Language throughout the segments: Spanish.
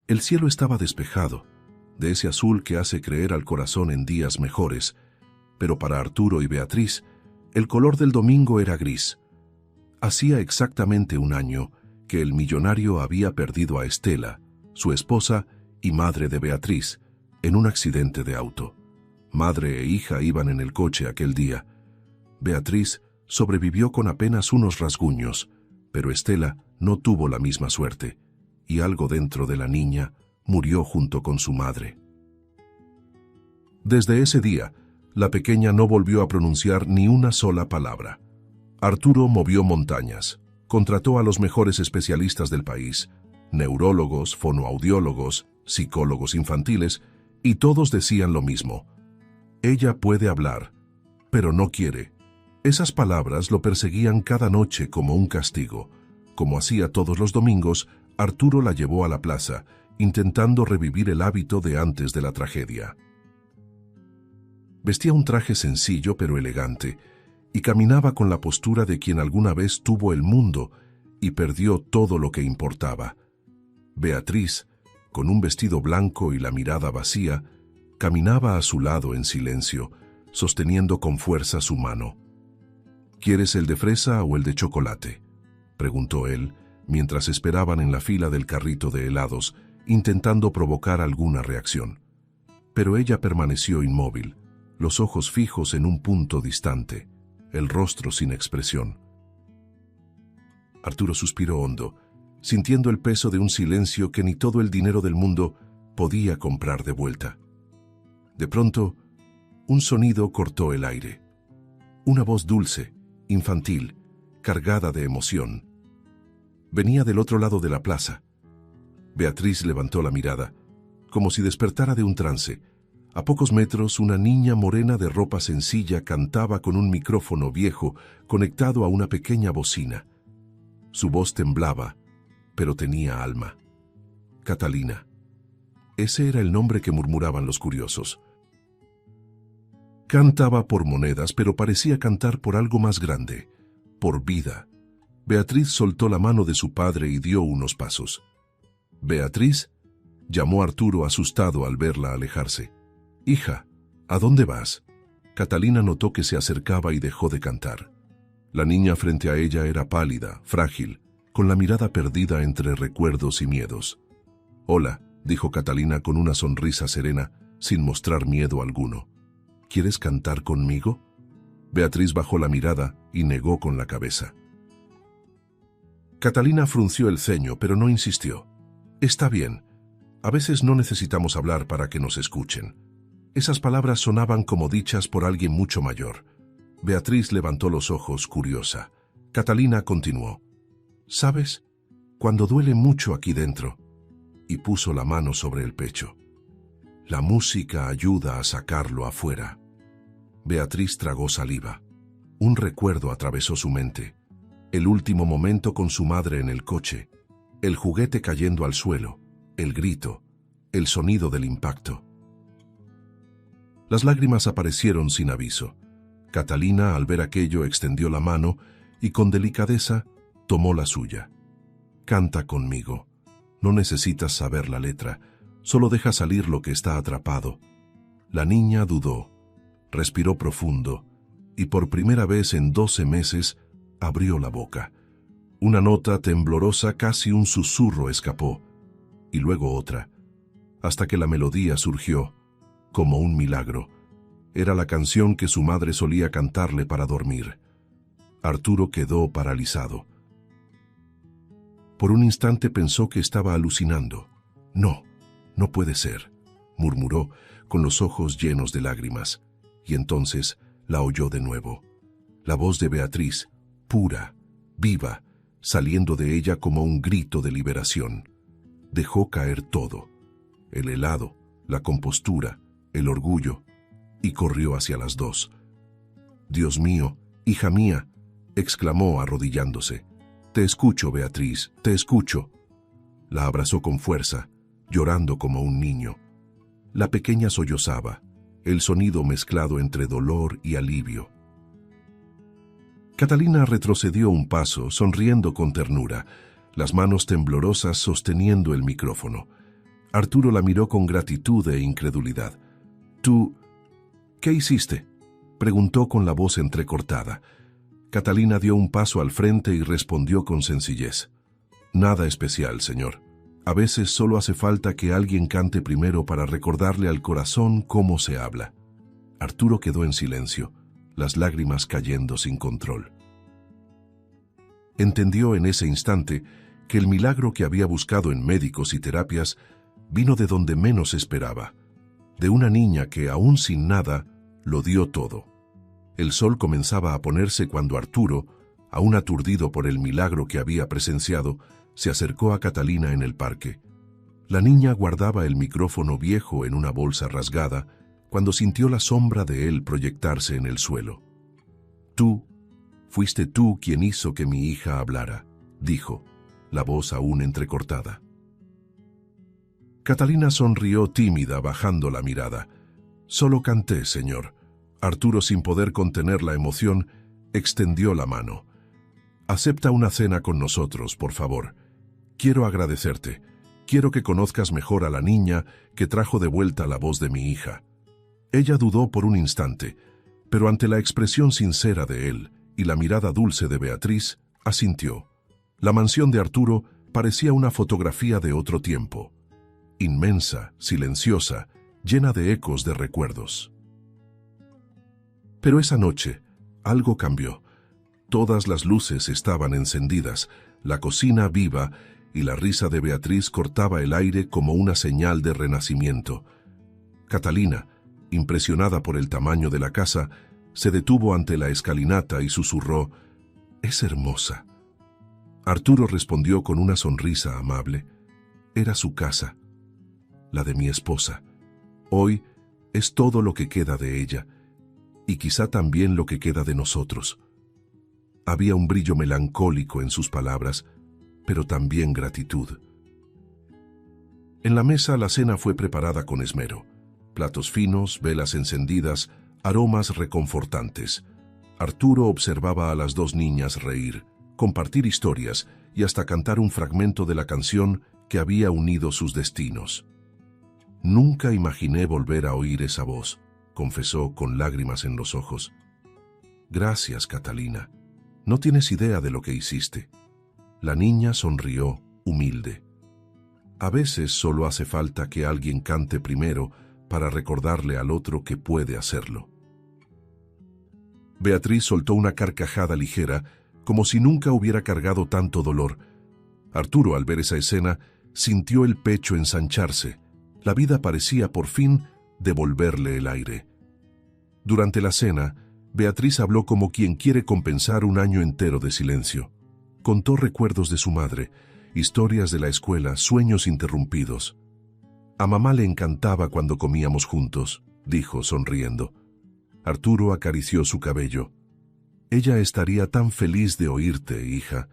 El cielo estaba despejado, de ese azul que hace creer al corazón en días mejores, pero para Arturo y Beatriz, el color del domingo era gris. Hacía exactamente un año que el millonario había perdido a Estela, su esposa y madre de Beatriz, en un accidente de auto. Madre e hija iban en el coche aquel día. Beatriz sobrevivió con apenas unos rasguños, pero Estela no tuvo la misma suerte, y algo dentro de la niña murió junto con su madre. Desde ese día, la pequeña no volvió a pronunciar ni una sola palabra. Arturo movió montañas, contrató a los mejores especialistas del país, neurólogos, fonoaudiólogos, psicólogos infantiles, y todos decían lo mismo. Ella puede hablar, pero no quiere. Esas palabras lo perseguían cada noche como un castigo. Como hacía todos los domingos, Arturo la llevó a la plaza, intentando revivir el hábito de antes de la tragedia. Vestía un traje sencillo pero elegante, y caminaba con la postura de quien alguna vez tuvo el mundo y perdió todo lo que importaba. Beatriz, con un vestido blanco y la mirada vacía, caminaba a su lado en silencio, sosteniendo con fuerza su mano. «¿Quieres el de fresa o el de chocolate?», preguntó él, mientras esperaban en la fila del carrito de helados, intentando provocar alguna reacción. Pero ella permaneció inmóvil, los ojos fijos en un punto distante, el rostro sin expresión. Arturo suspiró hondo, sintiendo el peso de un silencio que ni todo el dinero del mundo podía comprar de vuelta. De pronto, un sonido cortó el aire. Una voz dulce, infantil, cargada de emoción. Venía del otro lado de la plaza. Beatriz levantó la mirada, como si despertara de un trance. A pocos metros, una niña morena de ropa sencilla cantaba con un micrófono viejo conectado a una pequeña bocina. Su voz temblaba, pero tenía alma. Catalina. Ese era el nombre que murmuraban los curiosos. Cantaba por monedas, pero parecía cantar por algo más grande, por vida. Beatriz soltó la mano de su padre y dio unos pasos. «Beatriz», llamó Arturo asustado al verla alejarse. «Hija, ¿a dónde vas?». Catalina notó que se acercaba y dejó de cantar. La niña frente a ella era pálida, frágil, con la mirada perdida entre recuerdos y miedos. «Hola», dijo Catalina con una sonrisa serena, sin mostrar miedo alguno. «¿Quieres cantar conmigo?». Beatriz bajó la mirada y negó con la cabeza. Catalina frunció el ceño, pero no insistió. «Está bien. A veces no necesitamos hablar para que nos escuchen». Esas palabras sonaban como dichas por alguien mucho mayor. Beatriz levantó los ojos, curiosa. Catalina continuó. «¿Sabes? Cuando duele mucho aquí dentro», y puso la mano sobre el pecho. «La música ayuda a sacarlo afuera». Beatriz tragó saliva. Un recuerdo atravesó su mente. El último momento con su madre en el coche, el juguete cayendo al suelo, el grito, el sonido del impacto. Las lágrimas aparecieron sin aviso. Catalina, al ver aquello, extendió la mano y con delicadeza tomó la suya. «Canta conmigo. No necesitas saber la letra, solo deja salir lo que está atrapado». La niña dudó, respiró profundo y por primera vez en 12 meses abrió la boca. Una nota temblorosa, casi un susurro, escapó, y luego otra, hasta que la melodía surgió, como un milagro. Era la canción que su madre solía cantarle para dormir. Arturo quedó paralizado. Por un instante pensó que estaba alucinando. «No, no puede ser», murmuró, con los ojos llenos de lágrimas, y entonces la oyó de nuevo. La voz de Beatriz, pura, viva, saliendo de ella como un grito de liberación. Dejó caer todo, el helado, la compostura, el orgullo, y corrió hacia las dos. «Dios mío, hija mía», exclamó arrodillándose. «Te escucho, Beatriz, te escucho». La abrazó con fuerza, llorando como un niño. La pequeña sollozaba, el sonido mezclado entre dolor y alivio. Catalina retrocedió un paso, sonriendo con ternura, las manos temblorosas sosteniendo el micrófono. Arturo la miró con gratitud e incredulidad. «¿Tú qué hiciste?», preguntó con la voz entrecortada. Catalina dio un paso al frente y respondió con sencillez. «Nada especial, señor. A veces solo hace falta que alguien cante primero para recordarle al corazón cómo se habla». Arturo quedó en silencio, las lágrimas cayendo sin control. Entendió en ese instante que el milagro que había buscado en médicos y terapias vino de donde menos esperaba, de una niña que, aún sin nada, lo dio todo. El sol comenzaba a ponerse cuando Arturo, aún aturdido por el milagro que había presenciado, se acercó a Catalina en el parque. La niña guardaba el micrófono viejo en una bolsa rasgada cuando sintió la sombra de él proyectarse en el suelo. Fuiste tú quien hizo que mi hija hablara», dijo, la voz aún entrecortada. Catalina sonrió tímida, bajando la mirada. «Solo canté, señor». Arturo, sin poder contener la emoción, extendió la mano. «Acepta una cena con nosotros, por favor. Quiero agradecerte. Quiero que conozcas mejor a la niña que trajo de vuelta la voz de mi hija». Ella dudó por un instante, pero ante la expresión sincera de él y la mirada dulce de Beatriz, asintió. La mansión de Arturo parecía una fotografía de otro tiempo. Inmensa, silenciosa, llena de ecos de recuerdos. Pero esa noche, algo cambió. Todas las luces estaban encendidas, la cocina viva, y la risa de Beatriz cortaba el aire como una señal de renacimiento. Catalina, impresionada por el tamaño de la casa, se detuvo ante la escalinata y susurró: «Es hermosa». Arturo respondió con una sonrisa amable. Era su casa, la de mi esposa. Hoy es todo lo que queda de ella, y quizá también lo que queda de nosotros. Había un brillo melancólico en sus palabras, pero también gratitud. En la mesa la cena fue preparada con esmero. Platos finos, velas encendidas, aromas reconfortantes. Arturo observaba a las dos niñas reír, compartir historias y hasta cantar un fragmento de la canción que había unido sus destinos. «Nunca imaginé volver a oír esa voz», confesó con lágrimas en los ojos. «Gracias, Catalina. No tienes idea de lo que hiciste». La niña sonrió, humilde. «A veces solo hace falta que alguien cante primero para recordarle al otro que puede hacerlo». Beatriz soltó una carcajada ligera, como si nunca hubiera cargado tanto dolor. Arturo, al ver esa escena, sintió el pecho ensancharse. La vida parecía, por fin, devolverle el aire. Durante la cena, Beatriz habló como quien quiere compensar un año entero de silencio. Contó recuerdos de su madre, historias de la escuela, sueños interrumpidos. «A mamá le encantaba cuando comíamos juntos», dijo, sonriendo. Arturo acarició su cabello. «Ella estaría tan feliz de oírte, hija».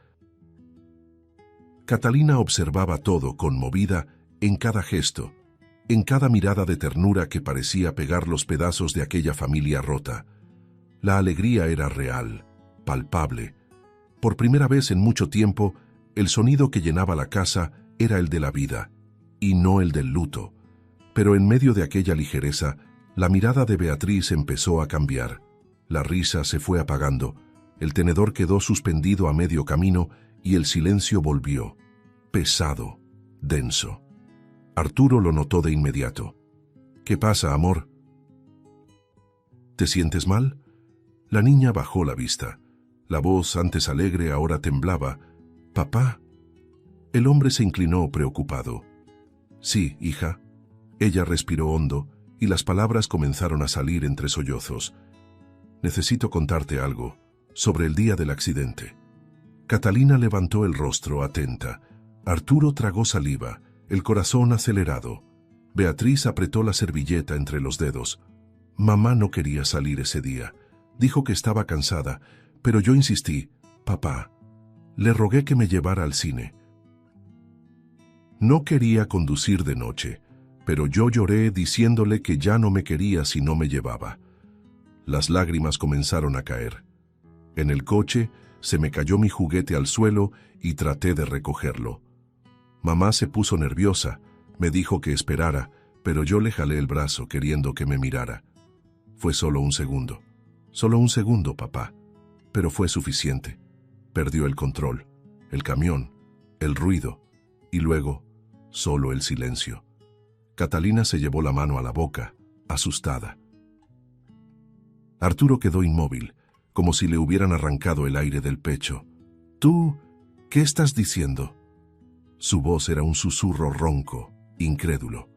Catalina observaba todo, conmovida, en cada gesto, en cada mirada de ternura que parecía pegar los pedazos de aquella familia rota. La alegría era real, palpable. Por primera vez en mucho tiempo, el sonido que llenaba la casa era el de la vida, y no el del luto. Pero en medio de aquella ligereza, la mirada de Beatriz empezó a cambiar. La risa se fue apagando, el tenedor quedó suspendido a medio camino y el silencio volvió, pesado, denso. Arturo lo notó de inmediato. «¿Qué pasa, amor? ¿Te sientes mal?». La niña bajó la vista. La voz, antes alegre, ahora temblaba. «¿Papá?». El hombre se inclinó preocupado. «Sí, hija». Ella respiró hondo y las palabras comenzaron a salir entre sollozos. «Necesito contarte algo sobre el día del accidente». Catalina levantó el rostro atenta. Arturo tragó saliva, el corazón acelerado. Beatriz apretó la servilleta entre los dedos. «Mamá no quería salir ese día. Dijo que estaba cansada, pero yo insistí. Papá, le rogué que me llevara al cine. No quería conducir de noche, pero yo lloré diciéndole que ya no me quería si no me llevaba». Las lágrimas comenzaron a caer. En el coche se me cayó mi juguete al suelo y traté de recogerlo. Mamá se puso nerviosa, Me dijo que esperara, pero yo le jalé el brazo queriendo que me mirara. Fue solo un segundo, papá, pero fue suficiente. Perdió el control, el camión, el ruido, y luego, solo el silencio. Catalina se llevó la mano a la boca, asustada. Arturo quedó inmóvil, como si le hubieran arrancado el aire del pecho. «¿Tú qué estás diciendo?» Su voz era un susurro ronco, incrédulo.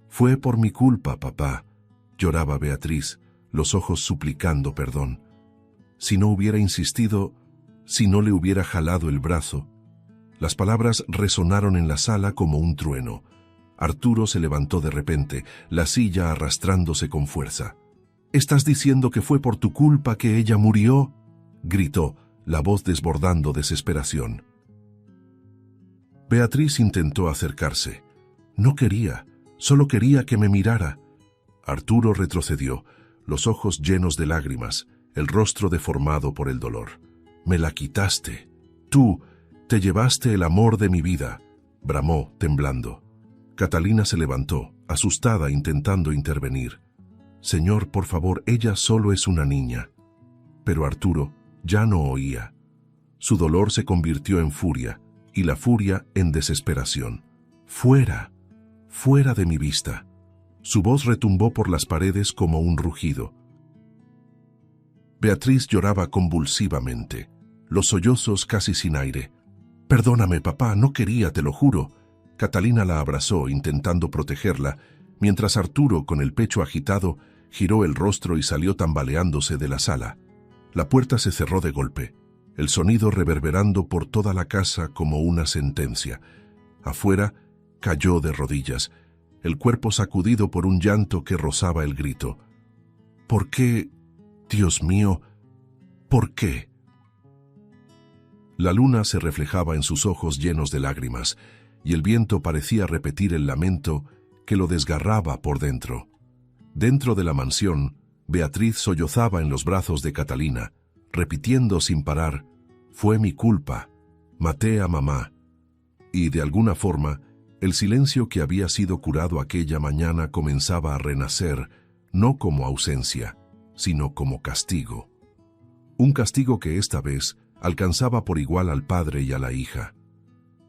«Fue por mi culpa, papá», lloraba Beatriz, los ojos suplicando perdón. «Si no hubiera insistido, si no le hubiera jalado el brazo». Las palabras resonaron en la sala como un trueno. Arturo se levantó de repente, la silla arrastrándose con fuerza. «¿Estás diciendo que fue por tu culpa que ella murió?», gritó, la voz desbordando desesperación. Beatriz intentó acercarse. No quería, solo quería que me mirara. Arturo retrocedió, los ojos llenos de lágrimas, el rostro deformado por el dolor. «Me la quitaste. Tú te llevaste el amor de mi vida», bramó, temblando. Catalina se levantó, asustada, intentando intervenir. «Señor, por favor, ella solo es una niña». Pero Arturo ya no oía. Su dolor se convirtió en furia, y la furia en desesperación. «Fuera, fuera de mi vista». Su voz retumbó por las paredes como un rugido. Beatriz lloraba convulsivamente, los sollozos casi sin aire. «Perdóname, papá, no quería, te lo juro». Catalina la abrazó, intentando protegerla, mientras Arturo, con el pecho agitado, giró el rostro y salió tambaleándose de la sala. La puerta se cerró de golpe, el sonido reverberando por toda la casa como una sentencia. Afuera cayó de rodillas, el cuerpo sacudido por un llanto que rozaba el grito. «¿Por qué? Dios mío, ¿por qué?». La luna se reflejaba en sus ojos llenos de lágrimas, y el viento parecía repetir el lamento que lo desgarraba por dentro. Dentro de la mansión, Beatriz sollozaba en los brazos de Catalina, repitiendo sin parar: «Fue mi culpa, maté a mamá». Y de alguna forma, el silencio que había sido curado aquella mañana comenzaba a renacer, no como ausencia, sino como castigo. Un castigo que esta vez alcanzaba por igual al padre y a la hija.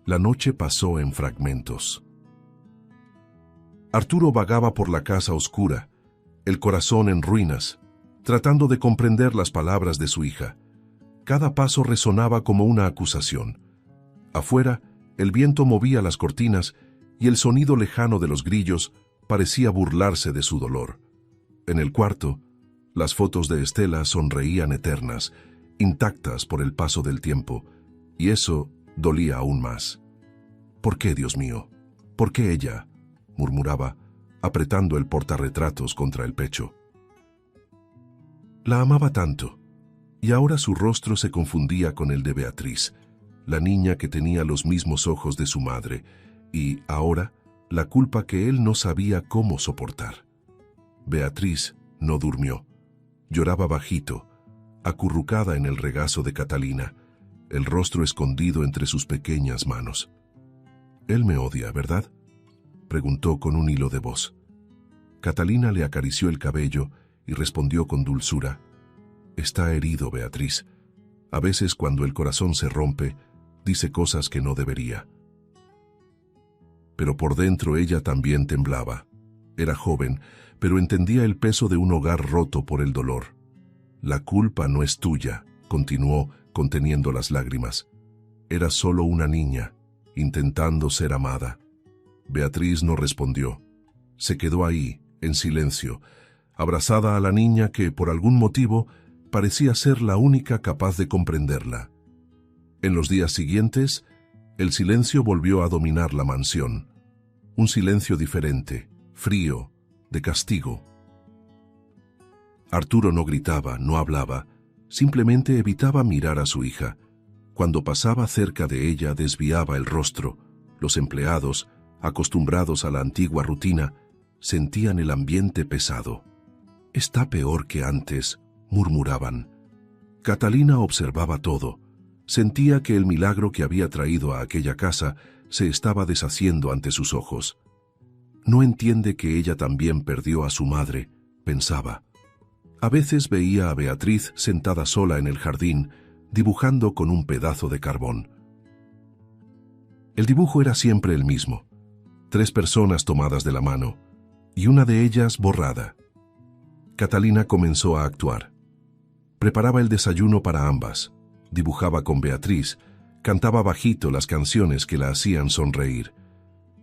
La noche pasó en fragmentos. Arturo vagaba por la casa oscura, el corazón en ruinas, tratando de comprender las palabras de su hija. Cada paso resonaba como una acusación. Afuera, el viento movía las cortinas y el sonido lejano de los grillos parecía burlarse de su dolor. En el cuarto, las fotos de Estela sonreían eternas, intactas por el paso del tiempo, y eso dolía aún más. «¿Por qué, Dios mío? ¿Por qué ella?», murmuraba, apretando el portarretratos contra el pecho. La amaba tanto, y ahora su rostro se confundía con el de Beatriz, la niña que tenía los mismos ojos de su madre, y ahora la culpa que él no sabía cómo soportar. Beatriz no durmió. Lloraba bajito, acurrucada en el regazo de Catalina, el rostro escondido entre sus pequeñas manos. «Él me odia, ¿verdad?», preguntó con un hilo de voz. Catalina le acarició el cabello y respondió con dulzura: «Está herido, Beatriz. A veces, cuando el corazón se rompe, dice cosas que no debería». Pero por dentro ella también temblaba. Era joven, pero entendía el peso de un hogar roto por el dolor. «La culpa no es tuya», continuó, conteniendo las lágrimas. «Era solo una niña, intentando ser amada». Beatriz no respondió. Se quedó ahí, en silencio, abrazada a la niña que, por algún motivo, parecía ser la única capaz de comprenderla. En los días siguientes, el silencio volvió a dominar la mansión. Un silencio diferente, frío, de castigo. Arturo no gritaba, no hablaba, simplemente evitaba mirar a su hija. Cuando pasaba cerca de ella, desviaba el rostro. Los empleados, acostumbrados a la antigua rutina, sentían el ambiente pesado. «Está peor que antes», murmuraban. Catalina observaba todo. Sentía que el milagro que había traído a aquella casa se estaba deshaciendo ante sus ojos. No entiende que ella también perdió a su madre, pensaba. A veces veía a Beatriz sentada sola en el jardín, dibujando con un pedazo de carbón. El dibujo era siempre el mismo: 3 personas tomadas de la mano, y una de ellas borrada. Catalina comenzó a actuar. Preparaba el desayuno para ambas, dibujaba con Beatriz, cantaba bajito las canciones que la hacían sonreír.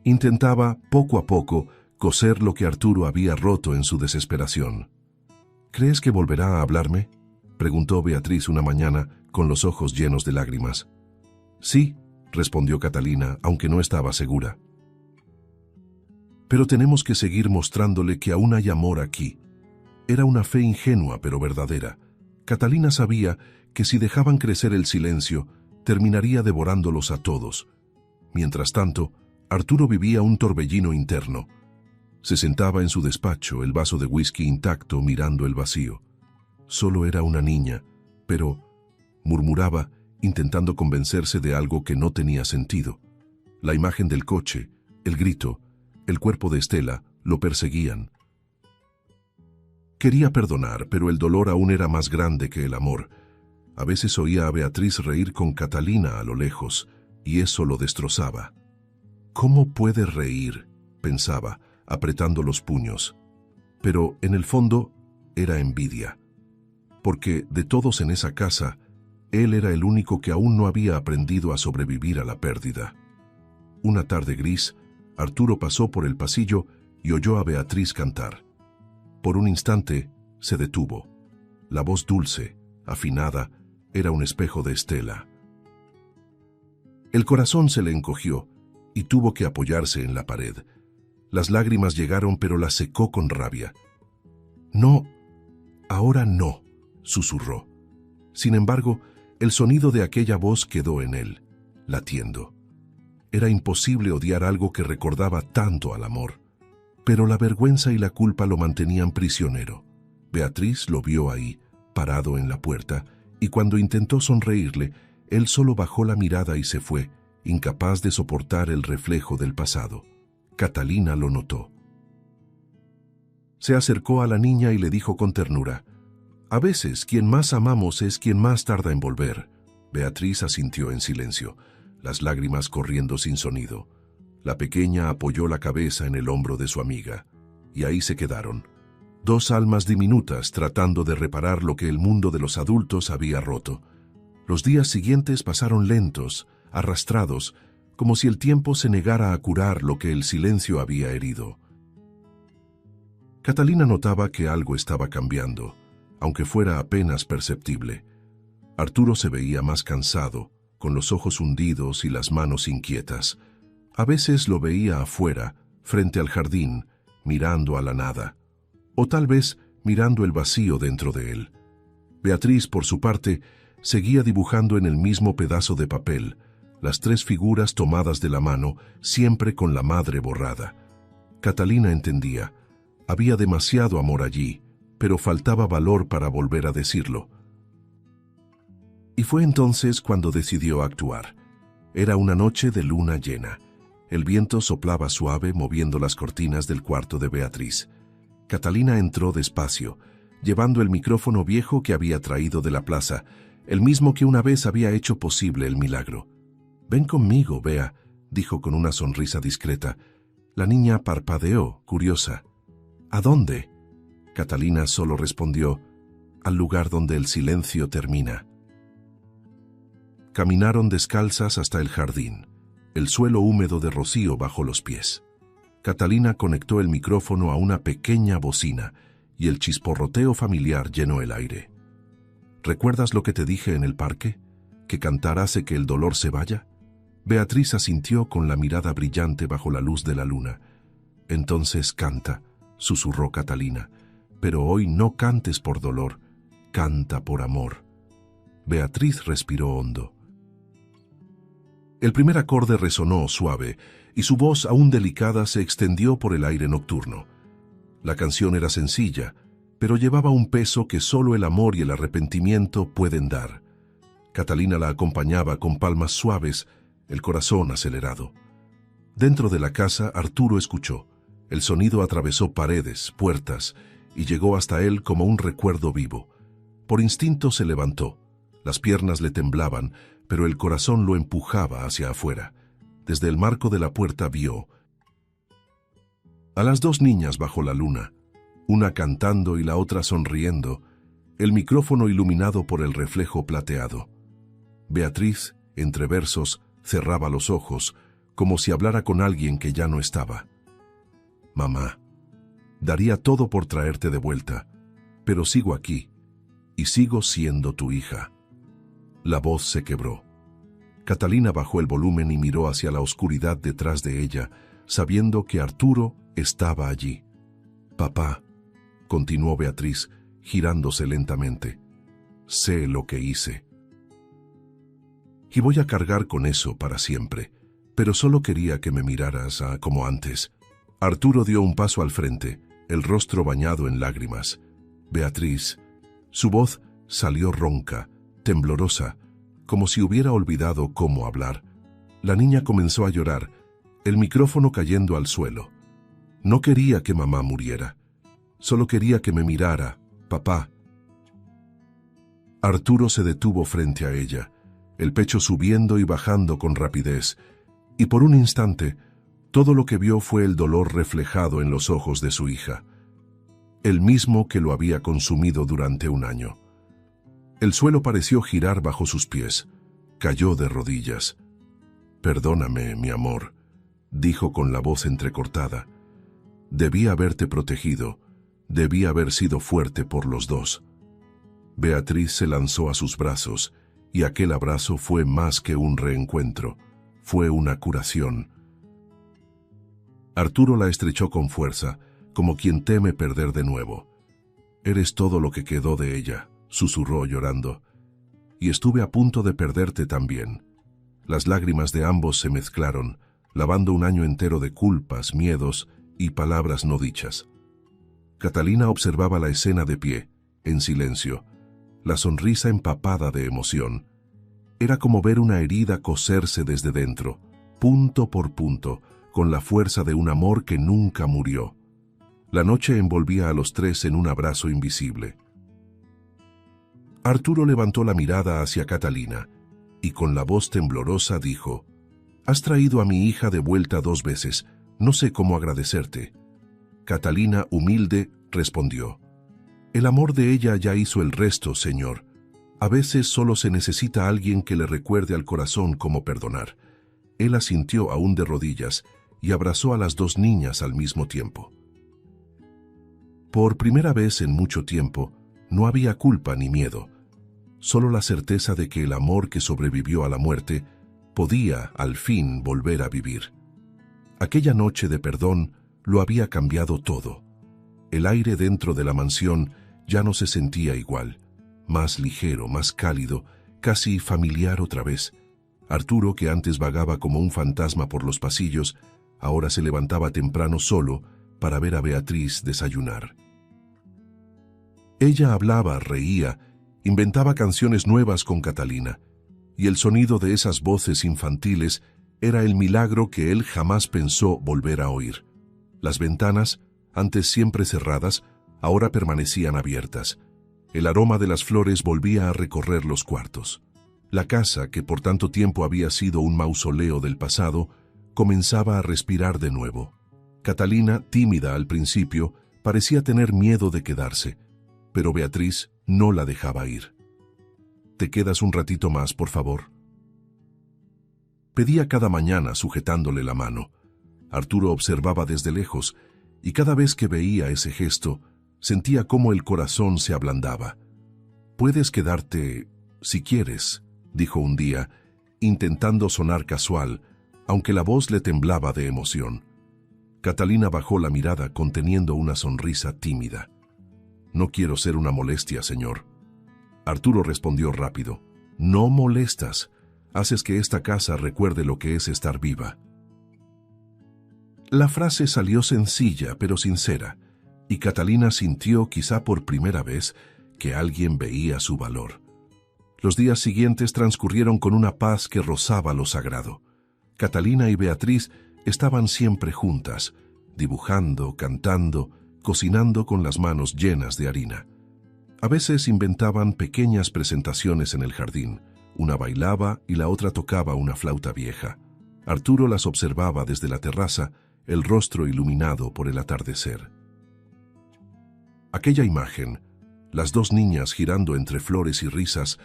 Intentaba, poco a poco, coser lo que Arturo había roto en su desesperación. ¿Crees que volverá a hablarme?, preguntó Beatriz una mañana, con los ojos llenos de lágrimas. Sí, respondió Catalina, aunque no estaba segura. Pero tenemos que seguir mostrándole que aún hay amor aquí. Era una fe ingenua pero verdadera. Catalina sabía que si dejaban crecer el silencio, terminaría devorándolos a todos. Mientras tanto, Arturo vivía un torbellino interno. Se sentaba en su despacho, el vaso de whisky intacto, mirando el vacío. Solo era una niña, pero, murmuraba, intentando convencerse de algo que no tenía sentido. La imagen del coche, el grito, el cuerpo de Estela, lo perseguían. Quería perdonar, pero el dolor aún era más grande que el amor. A veces oía a Beatriz reír con Catalina a lo lejos, y eso lo destrozaba. ¿Cómo puede reír?, pensaba, apretando los puños. Pero, en el fondo, era envidia. Porque, de todos en esa casa, él era el único que aún no había aprendido a sobrevivir a la pérdida. Una tarde gris, Arturo pasó por el pasillo y oyó a Beatriz cantar. Por un instante, se detuvo. La voz dulce, afinada, era un espejo de Estela. El corazón se le encogió y tuvo que apoyarse en la pared. Las lágrimas llegaron, pero las secó con rabia. «No, ahora no», susurró. Sin embargo, el sonido de aquella voz quedó en él, latiendo. Era imposible odiar algo que recordaba tanto al amor. Pero la vergüenza y la culpa lo mantenían prisionero. Beatriz lo vio ahí, parado en la puerta, y cuando intentó sonreírle, él solo bajó la mirada y se fue, incapaz de soportar el reflejo del pasado. Catalina lo notó. Se acercó a la niña y le dijo con ternura: «A veces, quien más amamos es quien más tarda en volver». Beatriz asintió en silencio, las lágrimas corriendo sin sonido. La pequeña apoyó la cabeza en el hombro de su amiga, y ahí se quedaron, 2 almas diminutas tratando de reparar lo que el mundo de los adultos había roto. Los días siguientes pasaron lentos, arrastrados, como si el tiempo se negara a curar lo que el silencio había herido. Catalina notaba que algo estaba cambiando, aunque fuera apenas perceptible. Arturo se veía más cansado, con los ojos hundidos y las manos inquietas. A veces lo veía afuera, frente al jardín, mirando a la nada, o tal vez mirando el vacío dentro de él. Beatriz, por su parte, seguía dibujando en el mismo pedazo de papel, las 3 figuras tomadas de la mano, siempre con la madre borrada. Catalina entendía. Había demasiado amor allí, pero faltaba valor para volver a decirlo. Y fue entonces cuando decidió actuar. Era una noche de luna llena. El viento soplaba suave, moviendo las cortinas del cuarto de Beatriz. Catalina entró despacio, llevando el micrófono viejo que había traído de la plaza, el mismo que una vez había hecho posible el milagro. «Ven conmigo, Bea», dijo con una sonrisa discreta. La niña parpadeó, curiosa. «¿A dónde?». Catalina solo respondió: «Al lugar donde el silencio termina». Caminaron descalzas hasta el jardín, el suelo húmedo de rocío bajo los pies. Catalina conectó el micrófono a una pequeña bocina y el chisporroteo familiar llenó el aire. «¿Recuerdas lo que te dije en el parque? ¿Que cantar hace que el dolor se vaya?». Beatriz asintió con la mirada brillante bajo la luz de la luna. «Entonces canta», susurró Catalina, «pero hoy no cantes por dolor, canta por amor». Beatriz respiró hondo. El primer acorde resonó suave, y su voz aún delicada se extendió por el aire nocturno. La canción era sencilla, pero llevaba un peso que solo el amor y el arrepentimiento pueden dar. Catalina la acompañaba con palmas suaves, el corazón acelerado. Dentro de la casa, Arturo escuchó. El sonido atravesó paredes, puertas, y llegó hasta él como un recuerdo vivo. Por instinto se levantó. Las piernas le temblaban, pero el corazón lo empujaba hacia afuera. Desde el marco de la puerta vio a las dos niñas bajo la luna, una cantando y la otra sonriendo, el micrófono iluminado por el reflejo plateado. Beatriz, entre versos, cerraba los ojos, como si hablara con alguien que ya no estaba. Mamá, daría todo por traerte de vuelta, pero sigo aquí, y sigo siendo tu hija. La voz se quebró. Catalina bajó el volumen y miró hacia la oscuridad detrás de ella, sabiendo que Arturo estaba allí. Papá, continuó Beatriz, girándose lentamente, sé lo que hice. Y voy a cargar con eso para siempre, pero solo quería que me miraras como antes. Arturo dio un paso al frente, el rostro bañado en lágrimas. Beatriz, su voz salió ronca, temblorosa, como si hubiera olvidado cómo hablar. La niña comenzó a llorar, el micrófono cayendo al suelo. No quería que mamá muriera. Solo quería que me mirara, papá. Arturo se detuvo frente a ella, el pecho subiendo y bajando con rapidez, y por un instante, todo lo que vio fue el dolor reflejado en los ojos de su hija, el mismo que lo había consumido durante un año. El suelo pareció girar bajo sus pies. Cayó de rodillas. Perdóname, mi amor, dijo con la voz entrecortada. Debí haberte protegido, debí haber sido fuerte por los dos. Beatriz se lanzó a sus brazos, y aquel abrazo fue más que un reencuentro, fue una curación. Arturo la estrechó con fuerza, como quien teme perder de nuevo. Eres todo lo que quedó de ella, susurró llorando. Y estuve a punto de perderte también. Las lágrimas de ambos se mezclaron, lavando un año entero de culpas, miedos y palabras no dichas. Catalina observaba la escena de pie, en silencio, la sonrisa empapada de emoción. Era como ver una herida coserse desde dentro, punto por punto, con la fuerza de un amor que nunca murió. La noche envolvía a los tres en un abrazo invisible. Arturo levantó la mirada hacia Catalina y con la voz temblorosa dijo: «Has traído a mi hija de vuelta 2 veces, no sé cómo agradecerte». Catalina, humilde, respondió: «El amor de ella ya hizo el resto, señor. A veces solo se necesita alguien que le recuerde al corazón cómo perdonar». Él asintió aún de rodillas y abrazó a las 2 niñas al mismo tiempo. Por primera vez en mucho tiempo, no había culpa ni miedo, solo la certeza de que el amor que sobrevivió a la muerte podía, al fin, volver a vivir. Aquella noche de perdón lo había cambiado todo. El aire dentro de la mansión ya no se sentía igual, más ligero, más cálido, casi familiar otra vez. Arturo, que antes vagaba como un fantasma por los pasillos, ahora se levantaba temprano solo para ver a Beatriz desayunar. Ella hablaba, reía, inventaba canciones nuevas con Catalina, y el sonido de esas voces infantiles era el milagro que él jamás pensó volver a oír. Las ventanas, antes siempre cerradas, ahora permanecían abiertas. El aroma de las flores volvía a recorrer los cuartos. La casa, que por tanto tiempo había sido un mausoleo del pasado, comenzaba a respirar de nuevo. Catalina, tímida al principio, parecía tener miedo de quedarse, pero Beatriz no la dejaba ir. «¿Te quedas un ratito más, por favor?». Pedía cada mañana sujetándole la mano. Arturo observaba desde lejos, y cada vez que veía ese gesto, sentía cómo el corazón se ablandaba. «Puedes quedarte, si quieres», dijo un día, intentando sonar casual, aunque la voz le temblaba de emoción. Catalina bajó la mirada conteniendo una sonrisa tímida. «No quiero ser una molestia, señor». Arturo respondió rápido: «No molestas. Haces que esta casa recuerde lo que es estar viva». La frase salió sencilla pero sincera, y Catalina sintió, quizá por primera vez, que alguien veía su valor. Los días siguientes transcurrieron con una paz que rozaba lo sagrado. Catalina y Beatriz estaban siempre juntas, dibujando, cantando, cocinando con las manos llenas de harina. A veces inventaban pequeñas presentaciones en el jardín. Una bailaba y la otra tocaba una flauta vieja. Arturo las observaba desde la terraza, el rostro iluminado por el atardecer. Aquella imagen, las dos niñas girando entre flores y risas,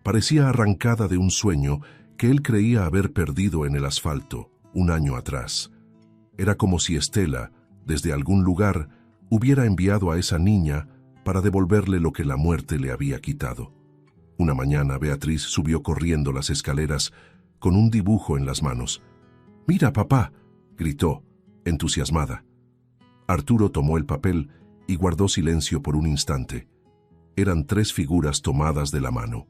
parecía arrancada de un sueño que él creía haber perdido en el asfalto un año atrás. Era como si Estela, desde algún lugar, hubiera enviado a esa niña para devolverle lo que la muerte le había quitado. Una mañana Beatriz subió corriendo las escaleras con un dibujo en las manos. «¡Mira, papá!», gritó, entusiasmada. Arturo tomó el papel y guardó silencio por un instante. Eran 3 figuras tomadas de la mano: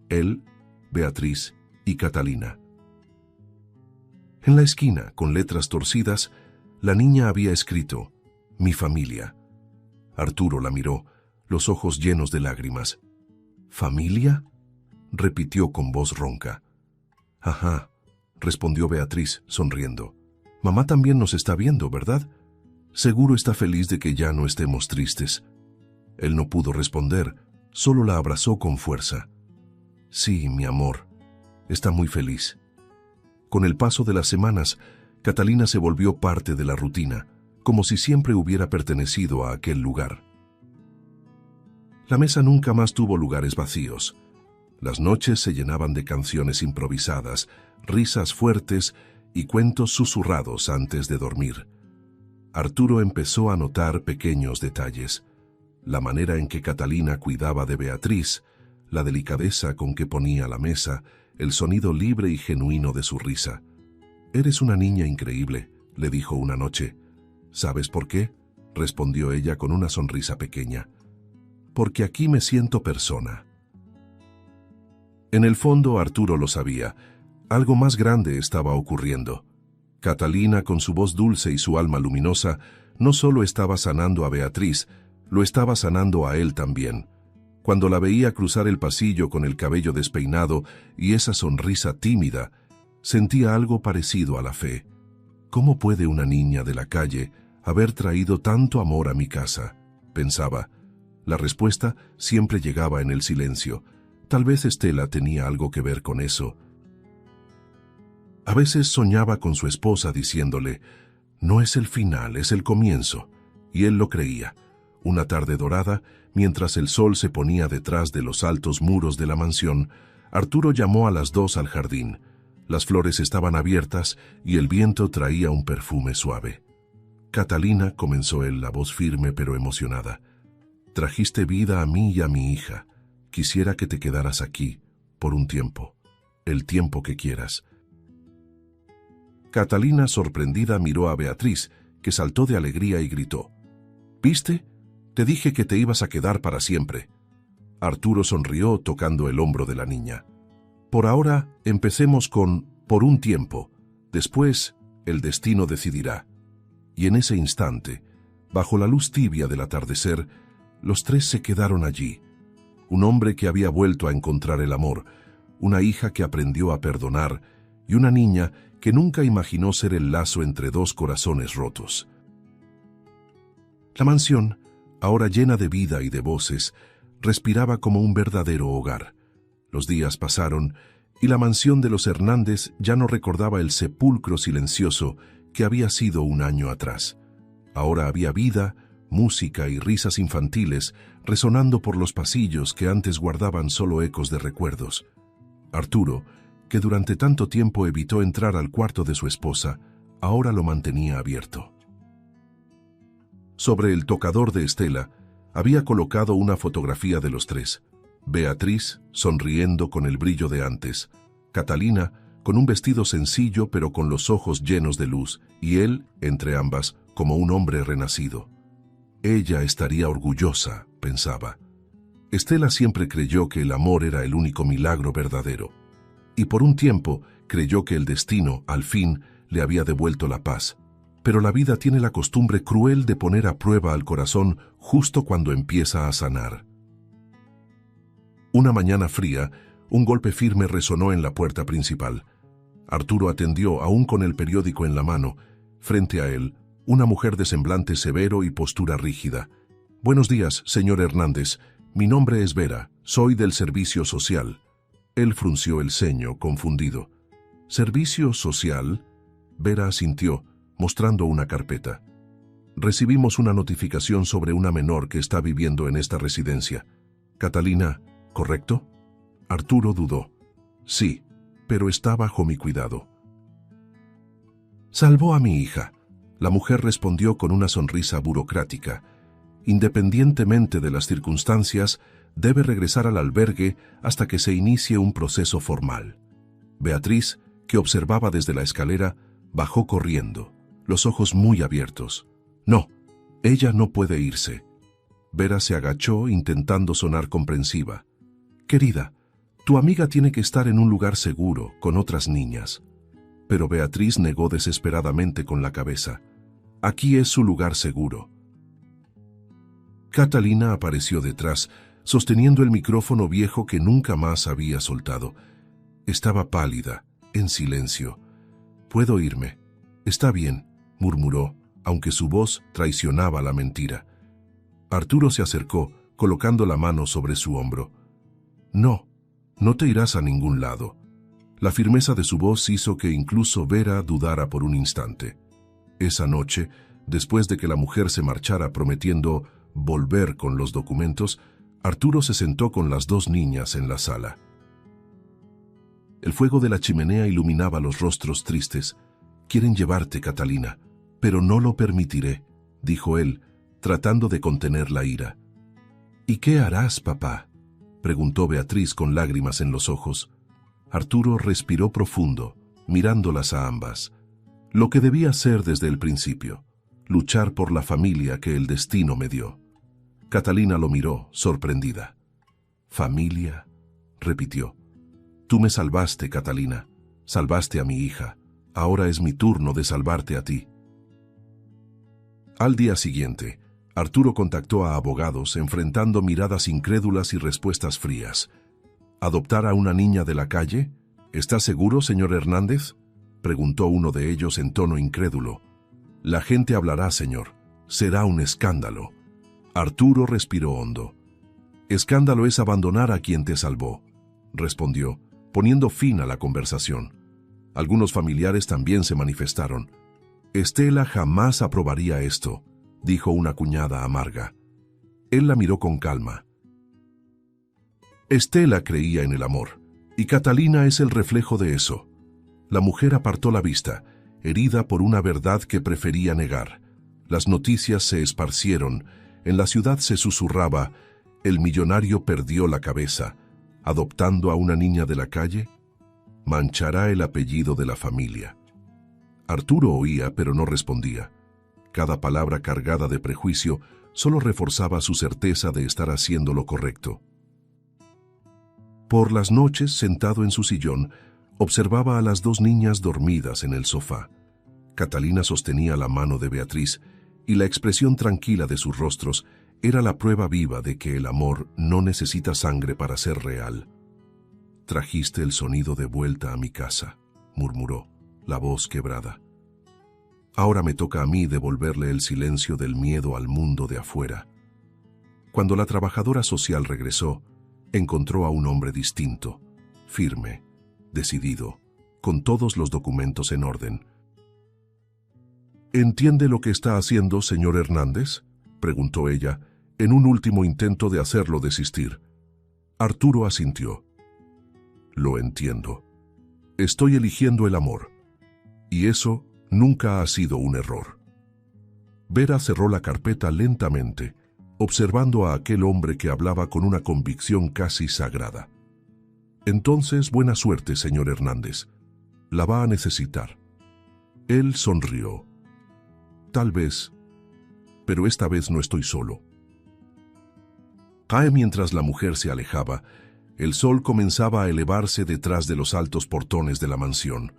él, Beatriz y Catalina. En la esquina, con letras torcidas, la niña había escrito: «Mi familia». Arturo la miró, los ojos llenos de lágrimas. «¿Familia?», repitió con voz ronca. «Ajá», respondió Beatriz, sonriendo. «Mamá también nos está viendo, ¿verdad? Seguro está feliz de que ya no estemos tristes». Él no pudo responder, solo la abrazó con fuerza. «Sí, mi amor, está muy feliz». Con el paso de las semanas, Catalina se volvió parte de la rutina, como si siempre hubiera pertenecido a aquel lugar. La mesa nunca más tuvo lugares vacíos. Las noches se llenaban de canciones improvisadas, risas fuertes y cuentos susurrados antes de dormir. Arturo empezó a notar pequeños detalles: la manera en que Catalina cuidaba de Beatriz, la delicadeza con que ponía la mesa, el sonido libre y genuino de su risa. «Eres una niña increíble», le dijo una noche. «¿Sabes por qué?», respondió ella con una sonrisa pequeña. «Porque aquí me siento persona». En el fondo Arturo lo sabía. Algo más grande estaba ocurriendo. Catalina, con su voz dulce y su alma luminosa, no solo estaba sanando a Beatriz, lo estaba sanando a él también. Cuando la veía cruzar el pasillo con el cabello despeinado y esa sonrisa tímida, sentía algo parecido a la fe. «¿Cómo puede una niña de la calle haber traído tanto amor a mi casa?», pensaba. La respuesta siempre llegaba en el silencio. Tal vez Estela tenía algo que ver con eso. A veces soñaba con su esposa diciéndole: «No es el final, es el comienzo», y él lo creía. Una tarde dorada, mientras el sol se ponía detrás de los altos muros de la mansión, Arturo llamó a las 2 al jardín. Las flores estaban abiertas y el viento traía un perfume suave. «Catalina», comenzó él, la voz firme pero emocionada, «trajiste vida a mí y a mi hija. Quisiera que te quedaras aquí, por un tiempo, el tiempo que quieras». Catalina, sorprendida, miró a Beatriz, que saltó de alegría y gritó: «¿Viste? Te dije que te ibas a quedar para siempre». Arturo sonrió tocando el hombro de la niña. «Por ahora, empecemos con por un tiempo. Después, el destino decidirá». Y en ese instante, bajo la luz tibia del atardecer, los 3 se quedaron allí. Un hombre que había vuelto a encontrar el amor, una hija que aprendió a perdonar y una niña que nunca imaginó ser el lazo entre 2 corazones rotos. La mansión, ahora llena de vida y de voces, respiraba como un verdadero hogar. Los días pasaron y la mansión de los Hernández ya no recordaba el sepulcro silencioso que había sido un año atrás. Ahora había vida, música y risas infantiles resonando por los pasillos que antes guardaban solo ecos de recuerdos. Arturo, que durante tanto tiempo evitó entrar al cuarto de su esposa, ahora lo mantenía abierto. Sobre el tocador de Estela había colocado una fotografía de los 3. Beatriz, sonriendo con el brillo de antes; Catalina, con un vestido sencillo pero con los ojos llenos de luz, y él, entre ambas, como un hombre renacido. Ella estaría orgullosa, pensaba. Estela siempre creyó que el amor era el único milagro verdadero, y por un tiempo creyó que el destino, al fin, le había devuelto la paz. Pero la vida tiene la costumbre cruel de poner a prueba al corazón justo cuando empieza a sanar. Una mañana fría, un golpe firme resonó en la puerta principal. Arturo atendió, aún con el periódico en la mano. Frente a él, una mujer de semblante severo y postura rígida. «Buenos días, señor Hernández. Mi nombre es Vera. Soy del servicio social». Él frunció el ceño, confundido. «¿Servicio social?». Vera asintió, mostrando una carpeta. «Recibimos una notificación sobre una menor que está viviendo en esta residencia. Catalina, ¿correcto?». Arturo dudó. «Sí, pero está bajo mi cuidado». «Salvó a mi hija», la mujer respondió con una sonrisa burocrática. «Independientemente de las circunstancias, debe regresar al albergue hasta que se inicie un proceso formal». Beatriz, que observaba desde la escalera, bajó corriendo, los ojos muy abiertos. «No, ella no puede irse». Vera se agachó intentando sonar comprensiva. «Querida, tu amiga tiene que estar en un lugar seguro, con otras niñas». Pero Beatriz negó desesperadamente con la cabeza. «Aquí es su lugar seguro». Catalina apareció detrás, sosteniendo el micrófono viejo que nunca más había soltado. Estaba pálida, en silencio. «Puedo irme». «Está bien», murmuró, aunque su voz traicionaba la mentira. Arturo se acercó, colocando la mano sobre su hombro. «No, no te irás a ningún lado». La firmeza de su voz hizo que incluso Vera dudara por un instante. Esa noche, después de que la mujer se marchara prometiendo volver con los documentos, Arturo se sentó con las dos niñas en la sala. El fuego de la chimenea iluminaba los rostros tristes. «Quieren llevarte, Catalina, pero no lo permitiré», dijo él, tratando de contener la ira. «¿Y qué harás, papá?», preguntó Beatriz con lágrimas en los ojos. Arturo respiró profundo, mirándolas a ambas. Lo que debía hacer desde el principio, luchar por la familia que el destino me dio. Catalina lo miró, sorprendida. «¿Familia?», repitió. «Tú me salvaste, Catalina. Salvaste a mi hija. Ahora es mi turno de salvarte a ti». Al día siguiente, Arturo contactó a abogados, enfrentando miradas incrédulas y respuestas frías. «¿Adoptar a una niña de la calle? ¿Está seguro, señor Hernández?», preguntó uno de ellos en tono incrédulo. «La gente hablará, señor. Será un escándalo». Arturo respiró hondo. «Escándalo es abandonar a quien te salvó», respondió, poniendo fin a la conversación. Algunos familiares también se manifestaron. «Estela jamás aprobaría esto», dijo una cuñada amarga. Él la miró con calma. Estela creía en el amor, y Catalina es el reflejo de eso. La mujer apartó la vista, herida por una verdad que prefería negar. Las noticias se esparcieron, en la ciudad se susurraba: «El millonario perdió la cabeza, adoptando a una niña de la calle, manchará el apellido de la familia». Arturo oía, pero no respondía. Cada palabra cargada de prejuicio solo reforzaba su certeza de estar haciendo lo correcto. Por las noches, sentado en su sillón, observaba a las dos niñas dormidas en el sofá. Catalina sostenía la mano de Beatriz, y la expresión tranquila de sus rostros era la prueba viva de que el amor no necesita sangre para ser real. «Trajiste el sonido de vuelta a mi casa», murmuró, la voz quebrada. «Ahora me toca a mí devolverle el silencio del miedo al mundo de afuera». Cuando la trabajadora social regresó, encontró a un hombre distinto, firme, decidido, con todos los documentos en orden. «¿Entiende lo que está haciendo, señor Hernández?», preguntó ella, en un último intento de hacerlo desistir. Arturo asintió. «Lo entiendo. Estoy eligiendo el amor. Y eso nunca ha sido un error». Vera cerró la carpeta lentamente, observando a aquel hombre que hablaba con una convicción casi sagrada. «Entonces, buena suerte, señor Hernández. La va a necesitar». Él sonrió. «Tal vez, pero esta vez no estoy solo». Cae mientras la mujer se alejaba. El sol comenzaba a elevarse detrás de los altos portones de la mansión.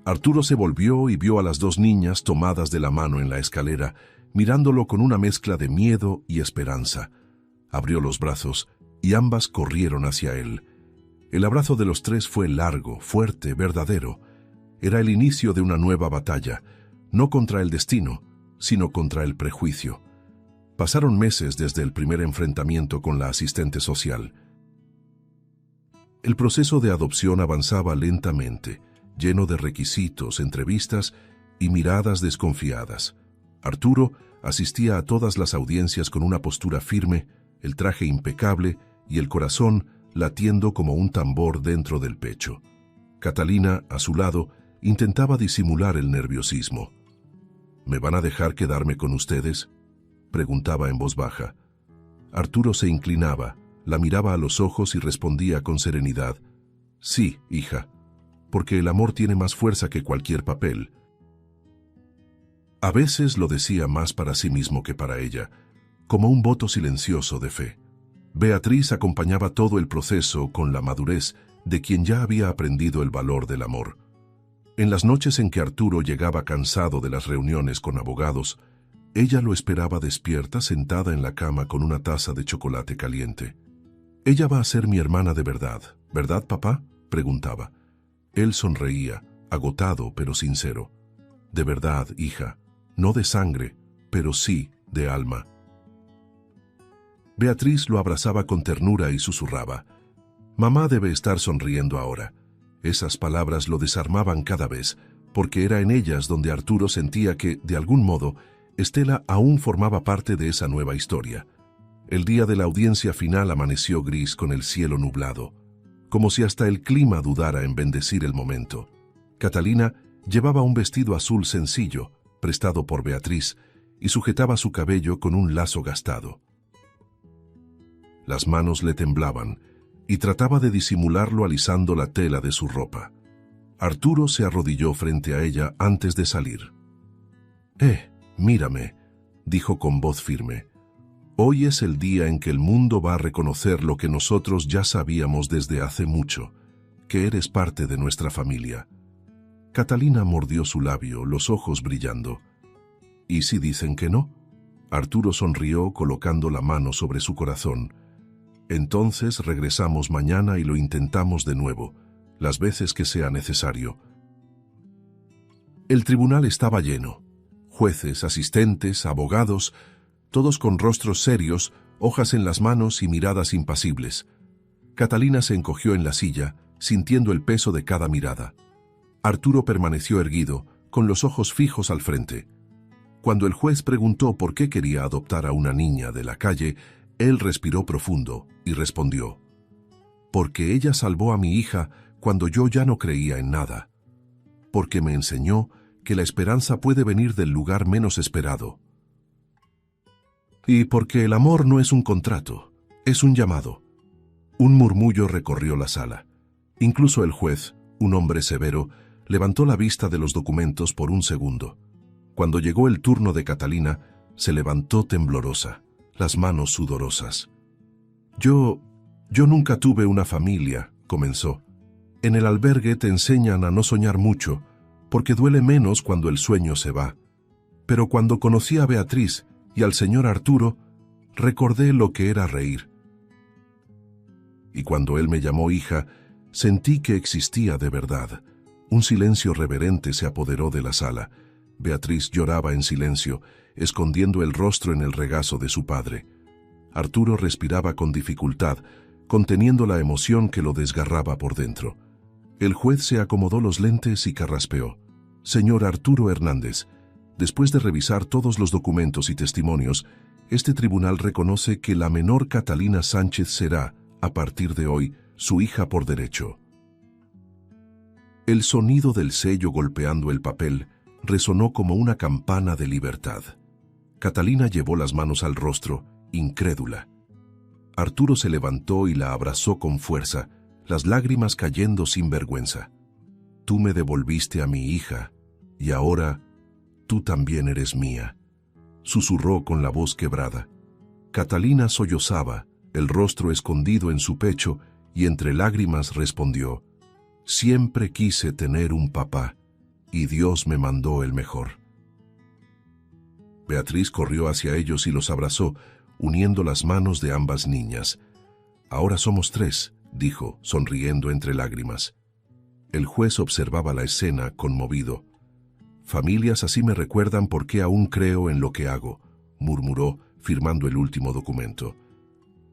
Arturo se volvió y vio a las dos niñas tomadas de la mano en la escalera, mirándolo con una mezcla de miedo y esperanza. Abrió los brazos y ambas corrieron hacia él. El abrazo de los tres fue largo, fuerte, verdadero. Era el inicio de una nueva batalla, no contra el destino, sino contra el prejuicio. Pasaron meses desde el primer enfrentamiento con la asistente social. El proceso de adopción avanzaba lentamente, lleno de requisitos, entrevistas y miradas desconfiadas. Arturo asistía a todas las audiencias con una postura firme, el traje impecable y el corazón latiendo como un tambor dentro del pecho. Catalina, a su lado, intentaba disimular el nerviosismo. ¿Me van a dejar quedarme con ustedes?, preguntaba en voz baja. Arturo se inclinaba, la miraba a los ojos y respondía con serenidad: «Sí, hija, porque el amor tiene más fuerza que cualquier papel». A veces lo decía más para sí mismo que para ella, como un voto silencioso de fe. Beatriz acompañaba todo el proceso con la madurez de quien ya había aprendido el valor del amor. En las noches en que Arturo llegaba cansado de las reuniones con abogados, ella lo esperaba despierta, sentada en la cama con una taza de chocolate caliente. «Ella va a ser mi hermana de verdad, ¿verdad, papá?», preguntaba. Él sonreía, agotado pero sincero. «De verdad, hija, no de sangre, pero sí de alma». Beatriz lo abrazaba con ternura y susurraba: «Mamá debe estar sonriendo ahora». Esas palabras lo desarmaban cada vez, porque era en ellas donde Arturo sentía que, de algún modo, Estela aún formaba parte de esa nueva historia. El día de la audiencia final amaneció gris con el cielo nublado, como si hasta el clima dudara en bendecir el momento. Catalina llevaba un vestido azul sencillo, prestado por Beatriz, y sujetaba su cabello con un lazo gastado. Las manos le temblaban, y trataba de disimularlo alisando la tela de su ropa. Arturo se arrodilló frente a ella antes de salir. «Mírame», dijo con voz firme. «Hoy es el día en que el mundo va a reconocer lo que nosotros ya sabíamos desde hace mucho, que eres parte de nuestra familia». Catalina mordió su labio, los ojos brillando. «¿Y si dicen que no?». Arturo sonrió colocando la mano sobre su corazón. «Entonces regresamos mañana y lo intentamos de nuevo, las veces que sea necesario». El tribunal estaba lleno. Jueces, asistentes, abogados, todos con rostros serios, hojas en las manos y miradas impasibles. Catalina se encogió en la silla, sintiendo el peso de cada mirada. Arturo permaneció erguido, con los ojos fijos al frente. Cuando el juez preguntó por qué quería adoptar a una niña de la calle, él respiró profundo y respondió: «Porque ella salvó a mi hija cuando yo ya no creía en nada. Porque me enseñó que la esperanza puede venir del lugar menos esperado. Y porque el amor no es un contrato, es un llamado». Un murmullo recorrió la sala. Incluso el juez, un hombre severo, levantó la vista de los documentos por un segundo. Cuando llegó el turno de Catalina, se levantó temblorosa, las manos sudorosas. Yo nunca tuve una familia», comenzó. «En el albergue te enseñan a no soñar mucho, porque duele menos cuando el sueño se va. Pero cuando conocí a Beatriz y al señor Arturo, recordé lo que era reír. Y cuando él me llamó hija, sentí que existía de verdad». Un silencio reverente se apoderó de la sala. Beatriz lloraba en silencio, escondiendo el rostro en el regazo de su padre. Arturo respiraba con dificultad, conteniendo la emoción que lo desgarraba por dentro. El juez se acomodó los lentes y carraspeó: «Señor Arturo Hernández, después de revisar todos los documentos y testimonios, este tribunal reconoce que la menor Catalina Sánchez será, a partir de hoy, su hija por derecho». El sonido del sello golpeando el papel resonó como una campana de libertad. Catalina llevó las manos al rostro, incrédula. Arturo se levantó y la abrazó con fuerza, las lágrimas cayendo sin vergüenza. «Tú me devolviste a mi hija, y ahora tú también eres mía», susurró con la voz quebrada. Catalina sollozaba, el rostro escondido en su pecho, y entre lágrimas respondió: «Siempre quise tener un papá, y Dios me mandó el mejor». Beatriz corrió hacia ellos y los abrazó, uniendo las manos de ambas niñas. «Ahora somos 3», dijo, sonriendo entre lágrimas. El juez observaba la escena conmovido. Familias así me recuerdan por qué aún creo en lo que hago, murmuró, firmando el último documento.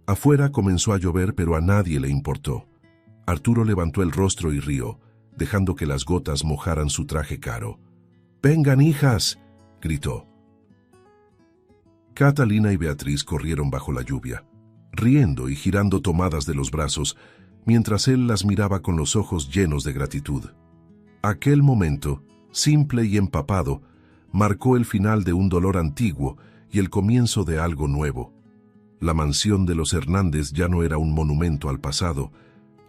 Afuera comenzó a llover, pero a nadie le importó. Arturo levantó el rostro y rió, dejando que las gotas mojaran su traje caro. «¡Vengan, hijas!», gritó. Catalina y Beatriz corrieron bajo la lluvia, riendo y girando tomadas de los brazos, mientras él las miraba con los ojos llenos de gratitud. Aquel momento, simple y empapado, marcó el final de un dolor antiguo y el comienzo de algo nuevo. La mansión de los Hernández ya no era un monumento al pasado,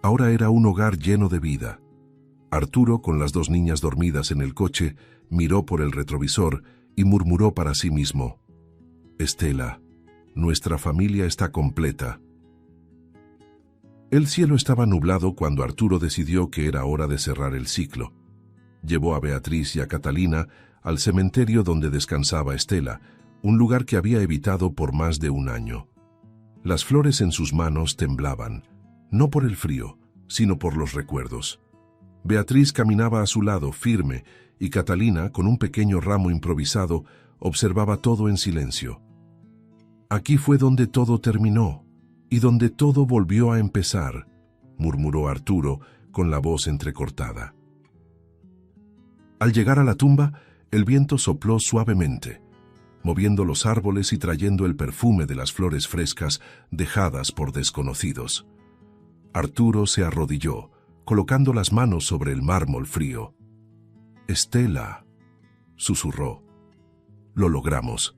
ahora era un hogar lleno de vida. Arturo, con las dos niñas dormidas en el coche, miró por el retrovisor y murmuró para sí mismo: «Estela, nuestra familia está completa». El cielo estaba nublado cuando Arturo decidió que era hora de cerrar el ciclo. Llevó a Beatriz y a Catalina al cementerio donde descansaba Estela, un lugar que había evitado por más de un año. Las flores en sus manos temblaban, no por el frío, sino por los recuerdos. Beatriz caminaba a su lado, firme, y Catalina, con un pequeño ramo improvisado, observaba todo en silencio. «Aquí fue donde todo terminó, y donde todo volvió a empezar», murmuró Arturo, con la voz entrecortada. Al llegar a la tumba, el viento sopló suavemente, moviendo los árboles y trayendo el perfume de las flores frescas dejadas por desconocidos. Arturo se arrodilló, colocando las manos sobre el mármol frío. «Estela», susurró. «Lo logramos».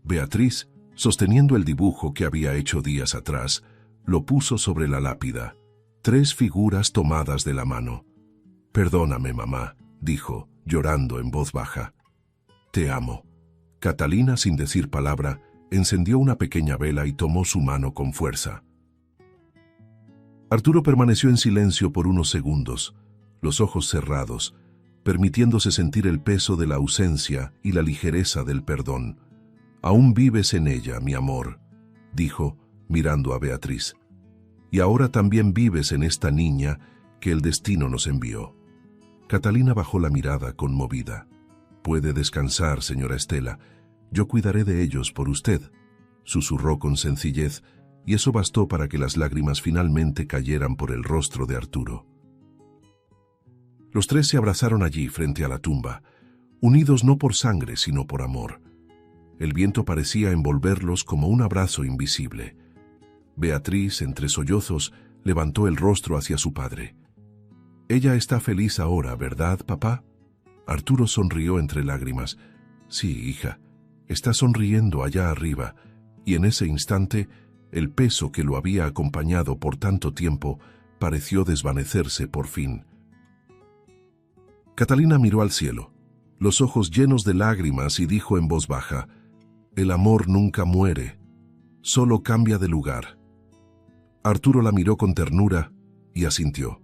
Beatriz, sosteniendo el dibujo que había hecho días atrás, lo puso sobre la lápida, 3 figuras tomadas de la mano. «Perdóname, mamá», dijo, llorando en voz baja. «Te amo». Catalina, sin decir palabra, encendió una pequeña vela y tomó su mano con fuerza. Arturo permaneció en silencio por unos segundos, los ojos cerrados, permitiéndose sentir el peso de la ausencia y la ligereza del perdón. «Aún vives en ella, mi amor», dijo, mirando a Beatriz. «Y ahora también vives en esta niña que el destino nos envió». Catalina bajó la mirada conmovida. «Puede descansar, señora Estela. Yo cuidaré de ellos por usted», susurró con sencillez, y eso bastó para que las lágrimas finalmente cayeran por el rostro de Arturo. Los 3 se abrazaron allí frente a la tumba, unidos no por sangre sino por amor. El viento parecía envolverlos como un abrazo invisible. Beatriz, entre sollozos, levantó el rostro hacia su padre. «Ella está feliz ahora, ¿verdad, papá?». Arturo sonrió entre lágrimas. «Sí, hija, está sonriendo allá arriba», y en ese instante, el peso que lo había acompañado por tanto tiempo pareció desvanecerse por fin. Catalina miró al cielo, los ojos llenos de lágrimas, y dijo en voz baja: «El amor nunca muere, solo cambia de lugar». Arturo la miró con ternura y asintió.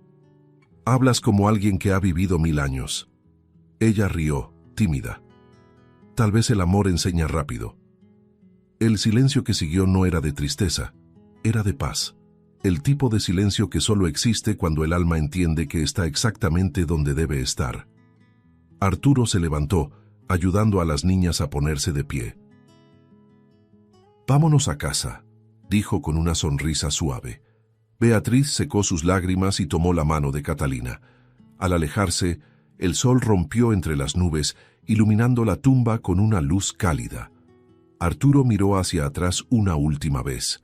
«Hablas como alguien que ha vivido 1000 años». Ella rió, tímida. «Tal vez el amor enseña rápido». El silencio que siguió no era de tristeza, era de paz. El tipo de silencio que solo existe cuando el alma entiende que está exactamente donde debe estar. Arturo se levantó, ayudando a las niñas a ponerse de pie. «Vámonos a casa», dijo con una sonrisa suave. Beatriz secó sus lágrimas y tomó la mano de Catalina. Al alejarse, el sol rompió entre las nubes, iluminando la tumba con una luz cálida. Arturo miró hacia atrás una última vez.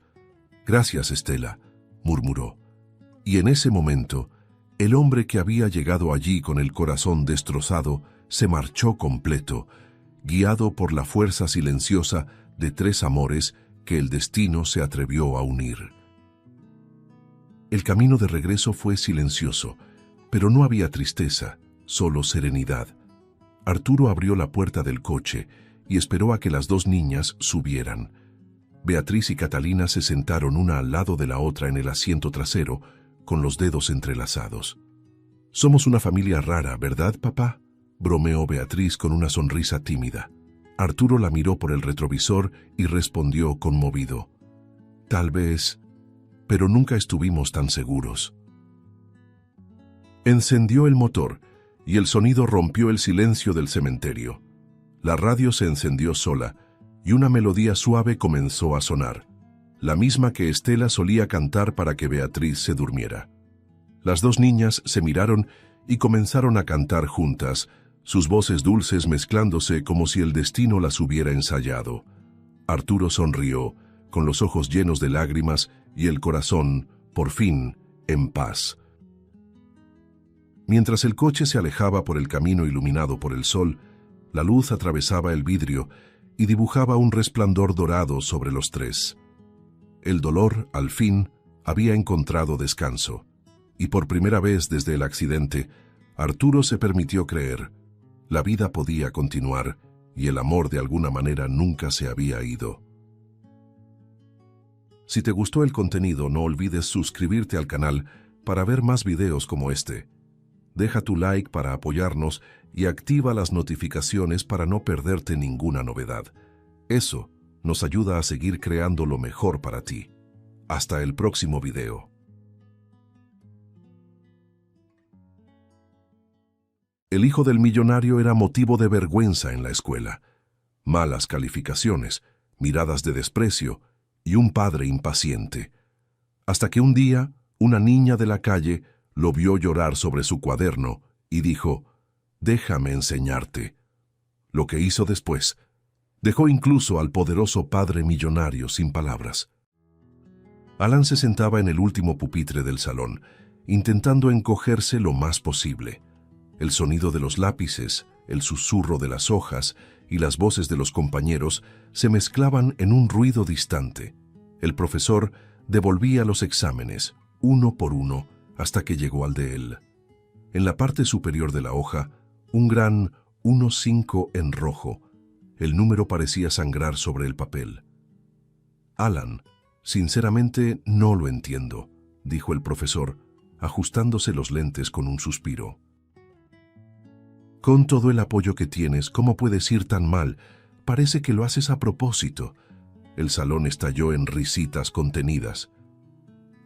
«Gracias, Estela», murmuró. Y en ese momento, el hombre que había llegado allí con el corazón destrozado se marchó completo, guiado por la fuerza silenciosa de 3 amores que el destino se atrevió a unir. El camino de regreso fue silencioso, pero no había tristeza, solo serenidad. Arturo abrió la puerta del coche y esperó a que las 2 niñas subieran. Beatriz y Catalina se sentaron una al lado de la otra en el asiento trasero, con los dedos entrelazados. «Somos una familia rara, ¿verdad, papá?», bromeó Beatriz con una sonrisa tímida. Arturo la miró por el retrovisor y respondió conmovido: «Tal vez, pero nunca estuvimos tan seguros». Encendió el motor y el sonido rompió el silencio del cementerio. La radio se encendió sola, y una melodía suave comenzó a sonar, la misma que Estela solía cantar para que Beatriz se durmiera. Las dos niñas se miraron y comenzaron a cantar juntas, sus voces dulces mezclándose como si el destino las hubiera ensayado. Arturo sonrió, con los ojos llenos de lágrimas y el corazón, por fin, en paz. Mientras el coche se alejaba por el camino iluminado por el sol, la luz atravesaba el vidrio y dibujaba un resplandor dorado sobre los tres. El dolor, al fin, había encontrado descanso, y por primera vez desde el accidente, Arturo se permitió creer. La vida podía continuar, y el amor de alguna manera nunca se había ido. Si te gustó el contenido, no olvides suscribirte al canal para ver más videos como este. Deja tu like para apoyarnos y activa las notificaciones para no perderte ninguna novedad. Eso nos ayuda a seguir creando lo mejor para ti. Hasta el próximo video. El hijo del millonario era motivo de vergüenza en la escuela. Malas calificaciones, miradas de desprecio y un padre impaciente. Hasta que un día, una niña de la calle lo vio llorar sobre su cuaderno y dijo: «Déjame enseñarte». Lo que hizo después dejó incluso al poderoso padre millonario sin palabras. Alan se sentaba en el último pupitre del salón, intentando encogerse lo más posible. El sonido de los lápices, el susurro de las hojas y las voces de los compañeros se mezclaban en un ruido distante. El profesor devolvía los exámenes, uno por uno, hasta que llegó al de él. En la parte superior de la hoja, un gran 1-5 en rojo. El número parecía sangrar sobre el papel. «Alan, sinceramente no lo entiendo», dijo el profesor, ajustándose los lentes con un suspiro. «Con todo el apoyo que tienes, ¿cómo puedes ir tan mal? Parece que lo haces a propósito». El salón estalló en risitas contenidas.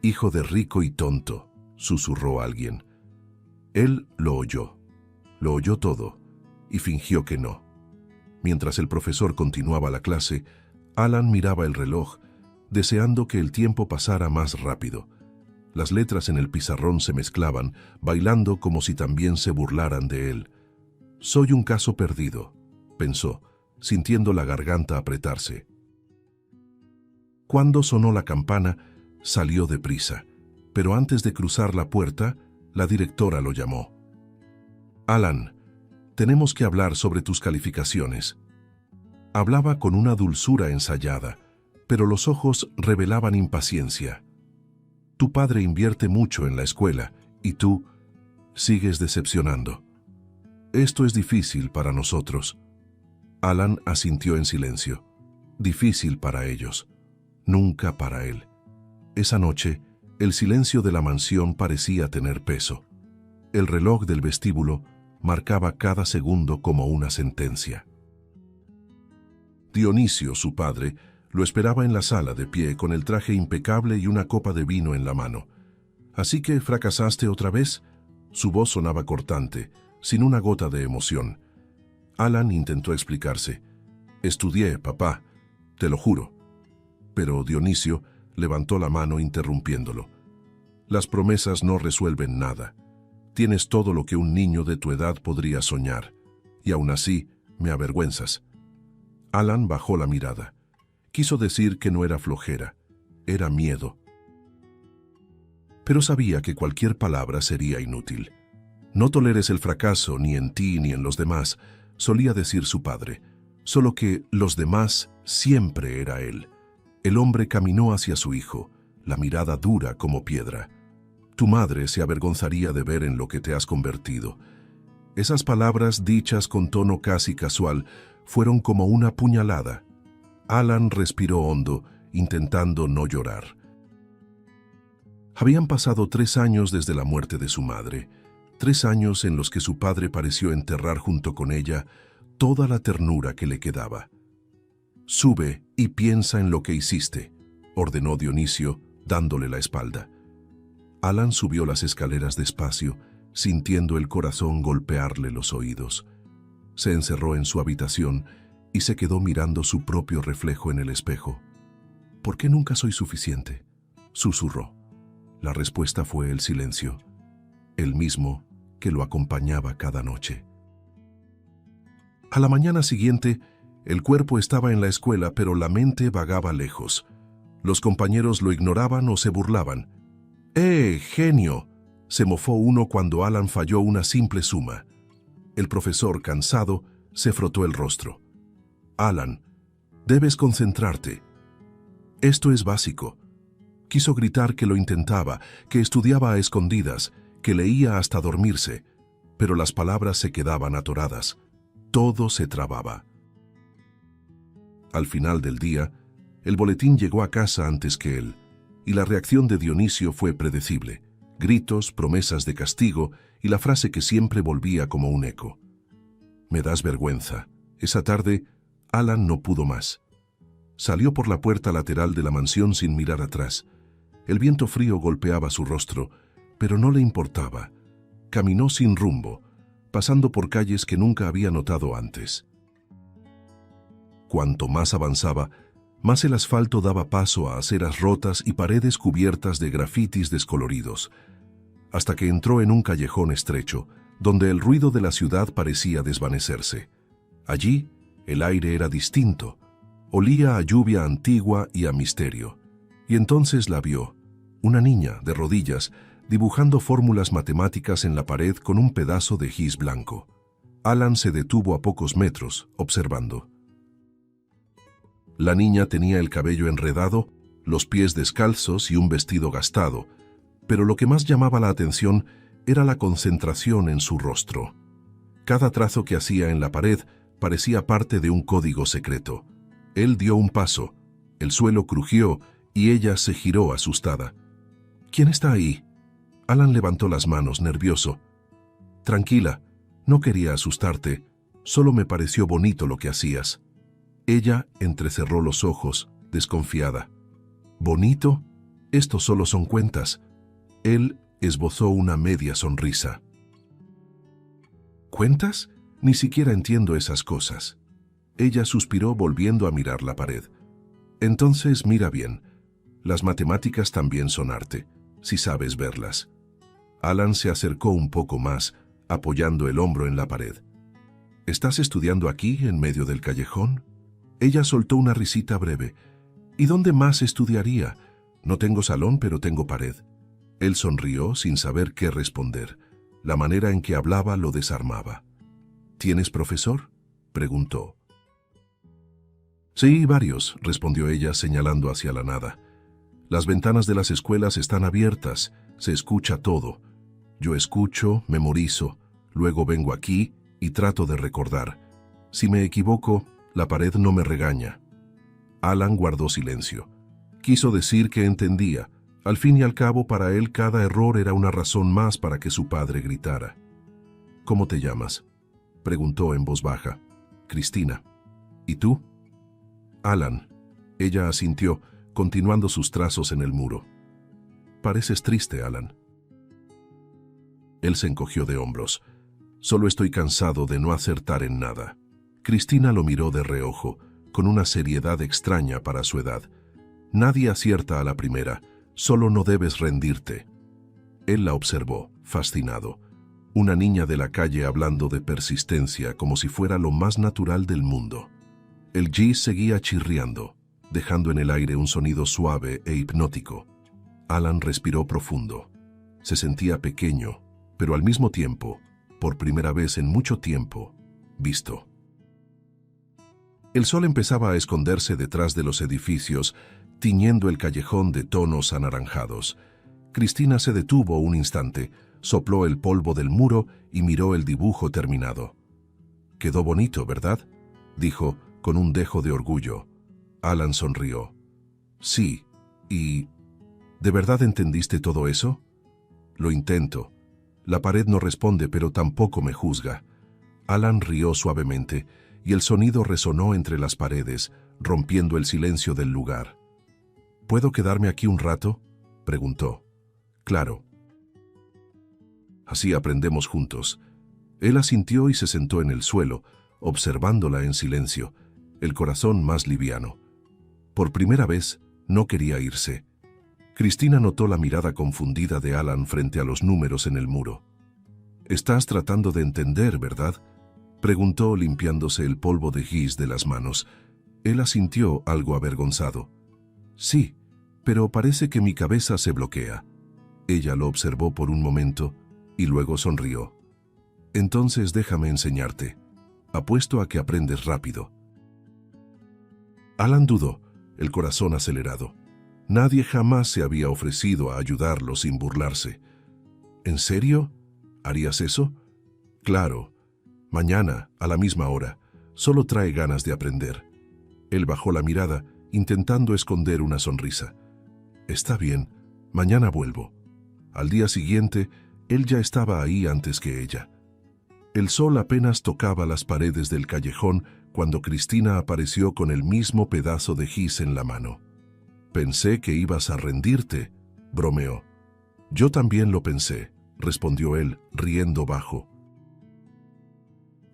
«Hijo de rico y tonto», susurró alguien. Él lo oyó todo, y fingió que no. Mientras el profesor continuaba la clase, Alan miraba el reloj, deseando que el tiempo pasara más rápido. Las letras en el pizarrón se mezclaban, bailando como si también se burlaran de él. «Soy un caso perdido», pensó, sintiendo la garganta apretarse. Cuando sonó la campana, salió deprisa, pero antes de cruzar la puerta, la directora lo llamó. «Alan, tenemos que hablar sobre tus calificaciones». Hablaba con una dulzura ensayada, pero los ojos revelaban impaciencia. «Tu padre invierte mucho en la escuela, y tú sigues decepcionando. Esto es difícil para nosotros». Alan asintió en silencio. Difícil para ellos, nunca para él. Esa noche, el silencio de la mansión parecía tener peso. El reloj del vestíbulo marcaba cada segundo como una sentencia. Dionisio, su padre, lo esperaba en la sala de pie con el traje impecable y una copa de vino en la mano. «¿Así que fracasaste otra vez?». Su voz sonaba cortante, sin una gota de emoción. Alan intentó explicarse. «Estudié, papá, te lo juro». Pero Dionisio levantó la mano interrumpiéndolo. «Las promesas no resuelven nada. Tienes todo lo que un niño de tu edad podría soñar, y aún así me avergüenzas». Alan bajó la mirada. Quiso decir que no era flojera, era miedo. Pero sabía que cualquier palabra sería inútil. «No toleres el fracaso ni en ti ni en los demás», solía decir su padre, solo que los demás siempre era él. El hombre caminó hacia su hijo, la mirada dura como piedra. «Tu madre se avergonzaría de ver en lo que te has convertido». Esas palabras, dichas con tono casi casual, fueron como una puñalada. Alan respiró hondo, intentando no llorar. Habían pasado 3 años desde la muerte de su madre, 3 años en los que su padre pareció enterrar junto con ella toda la ternura que le quedaba. «Sube y piensa en lo que hiciste», ordenó Dionisio, dándole la espalda. Alan subió las escaleras despacio, sintiendo el corazón golpearle los oídos. Se encerró en su habitación y se quedó mirando su propio reflejo en el espejo. ¿Por qué nunca soy suficiente?, susurró. La respuesta fue el silencio, el mismo que lo acompañaba cada noche. A la mañana siguiente, el cuerpo estaba en la escuela, pero la mente vagaba lejos. Los compañeros lo ignoraban o se burlaban. Genio!, se mofó uno cuando Alan falló una simple suma. El profesor, cansado, se frotó el rostro. Alan, debes concentrarte. Esto es básico. Quiso gritar que lo intentaba, que estudiaba a escondidas, que leía hasta dormirse, pero las palabras se quedaban atoradas. Todo se trababa. Al final del día, el boletín llegó a casa antes que él, y la reacción de Dionisio fue predecible. Gritos, promesas de castigo y la frase que siempre volvía como un eco. Me das vergüenza. Esa tarde, Alan no pudo más. Salió por la puerta lateral de la mansión sin mirar atrás. El viento frío golpeaba su rostro, pero no le importaba. Caminó sin rumbo, pasando por calles que nunca había notado antes. Cuanto más avanzaba, más el asfalto daba paso a aceras rotas y paredes cubiertas de grafitis descoloridos, hasta que entró en un callejón estrecho, donde el ruido de la ciudad parecía desvanecerse. Allí, el aire era distinto, olía a lluvia antigua y a misterio. Y entonces la vio, una niña de rodillas, dibujando fórmulas matemáticas en la pared con un pedazo de gis blanco. Alan se detuvo a pocos metros, observando. La niña tenía el cabello enredado, los pies descalzos y un vestido gastado, pero lo que más llamaba la atención era la concentración en su rostro. Cada trazo que hacía en la pared parecía parte de un código secreto. Él dio un paso, el suelo crujió y ella se giró asustada. ¿Quién está ahí? Alan levantó las manos, nervioso. Tranquila, no quería asustarte, solo me pareció bonito lo que hacías. Ella entrecerró los ojos, desconfiada. ¿Bonito? Estos solo son cuentas. Él esbozó una media sonrisa. ¿Cuentas? Ni siquiera entiendo esas cosas. Ella suspiró volviendo a mirar la pared. Entonces mira bien. Las matemáticas también son arte, si sabes verlas. Alan se acercó un poco más, apoyando el hombro en la pared. ¿Estás estudiando aquí, en medio del callejón? Ella soltó una risita breve. ¿Y dónde más estudiaría? No tengo salón, pero tengo pared. Él sonrió sin saber qué responder. La manera en que hablaba lo desarmaba. ¿Tienes profesor?, preguntó. Sí, varios, respondió ella señalando hacia la nada. Las ventanas de las escuelas están abiertas, se escucha todo. Yo escucho, memorizo, luego vengo aquí y trato de recordar. Si me equivoco, la pared no me regaña. Alan guardó silencio. Quiso decir que entendía. Al fin y al cabo, para él cada error era una razón más para que su padre gritara. ¿Cómo te llamas?, preguntó en voz baja. Cristina. ¿Y tú? Alan. Ella asintió, continuando sus trazos en el muro. Pareces triste, Alan. Él se encogió de hombros. Solo estoy cansado de no acertar en nada. Cristina lo miró de reojo, con una seriedad extraña para su edad. Nadie acierta a la primera, solo no debes rendirte. Él la observó, fascinado. Una niña de la calle hablando de persistencia como si fuera lo más natural del mundo. El gis seguía chirriando, dejando en el aire un sonido suave e hipnótico. Alan respiró profundo. Se sentía pequeño, pero al mismo tiempo, por primera vez en mucho tiempo, visto. El sol empezaba a esconderse detrás de los edificios, tiñendo el callejón de tonos anaranjados. Cristina se detuvo un instante, sopló el polvo del muro y miró el dibujo terminado. «Quedó bonito, ¿verdad?», dijo, con un dejo de orgullo. Alan sonrió. «Sí, y... ¿de verdad entendiste todo eso?». «Lo intento. La pared no responde, pero tampoco me juzga». Alan rió suavemente, y el sonido resonó entre las paredes, rompiendo el silencio del lugar. «¿Puedo quedarme aquí un rato?», preguntó. «Claro». Así aprendemos juntos. Él asintió y se sentó en el suelo, observándola en silencio, el corazón más liviano. Por primera vez, no quería irse. Cristina notó la mirada confundida de Alan frente a los números en el muro. «Estás tratando de entender, ¿verdad?», preguntó limpiándose el polvo de gis de las manos. Él asintió algo avergonzado. «Sí, pero parece que mi cabeza se bloquea». Ella lo observó por un momento y luego sonrió. «Entonces déjame enseñarte. Apuesto a que aprendes rápido». Alan dudó, el corazón acelerado. Nadie jamás se había ofrecido a ayudarlo sin burlarse. «¿En serio? ¿Harías eso?». «Claro. Mañana, a la misma hora. Solo trae ganas de aprender». Él bajó la mirada, intentando esconder una sonrisa. «Está bien, mañana vuelvo». Al día siguiente, él ya estaba ahí antes que ella. El sol apenas tocaba las paredes del callejón cuando Cristina apareció con el mismo pedazo de gis en la mano. «Pensé que ibas a rendirte», bromeó. «Yo también lo pensé», respondió él, riendo bajo.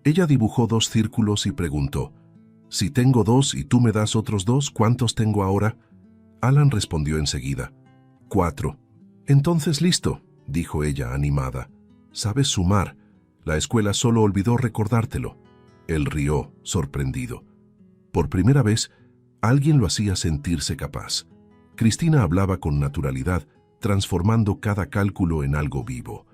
Ella dibujó 2 círculos y preguntó, «Si tengo 2 y tú me das otros 2, ¿cuántos tengo ahora?». Alan respondió enseguida, 4. «Entonces listo», dijo ella animada. «Sabes sumar. La escuela solo olvidó recordártelo». Él rió, sorprendido. Por primera vez, alguien lo hacía sentirse capaz. Cristina hablaba con naturalidad, transformando cada cálculo en algo vivo.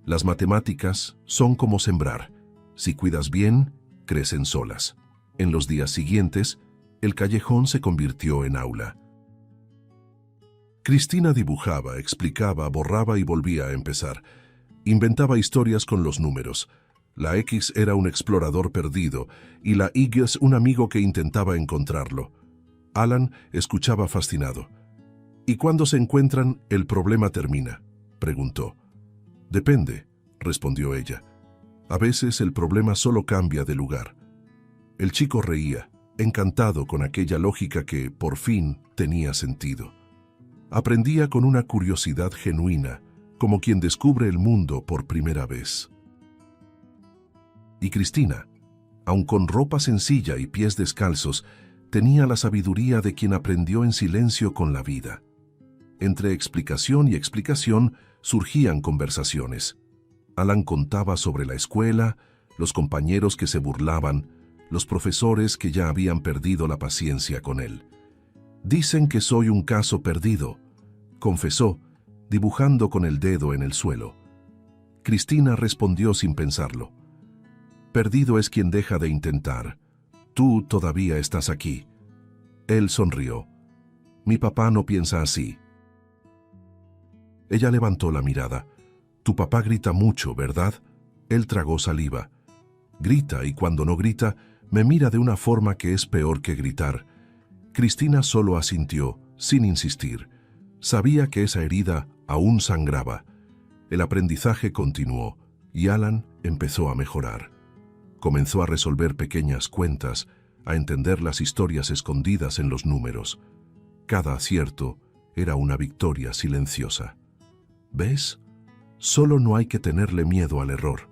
Las matemáticas son como sembrar. Si cuidas bien, crecen solas. En los días siguientes, el callejón se convirtió en aula. Cristina dibujaba, explicaba, borraba y volvía a empezar. Inventaba historias con los números. La X era un explorador perdido y la Y es un amigo que intentaba encontrarlo. Alan escuchaba fascinado. «¿Y cuando se encuentran, el problema termina?», preguntó. «Depende», respondió ella. «A veces el problema solo cambia de lugar». El chico reía, encantado con aquella lógica que, por fin, tenía sentido. Aprendía con una curiosidad genuina, como quien descubre el mundo por primera vez. Y Cristina, aun con ropa sencilla y pies descalzos, tenía la sabiduría de quien aprendió en silencio con la vida. Entre explicación y explicación surgían conversaciones. Alan contaba sobre la escuela, los compañeros que se burlaban, los profesores que ya habían perdido la paciencia con él. «Dicen que soy un caso perdido», confesó, dibujando con el dedo en el suelo. Cristina respondió sin pensarlo. «Perdido es quien deja de intentar. Tú todavía estás aquí». Él sonrió. «Mi papá no piensa así». Ella levantó la mirada. «Tu papá grita mucho, ¿verdad?». Él tragó saliva. «Grita y cuando no grita, me mira de una forma que es peor que gritar». Cristina solo asintió, sin insistir. Sabía que esa herida aún sangraba. El aprendizaje continuó y Alan empezó a mejorar. Comenzó a resolver pequeñas cuentas, a entender las historias escondidas en los números. Cada acierto era una victoria silenciosa. «¿Ves? Solo no hay que tenerle miedo al error»,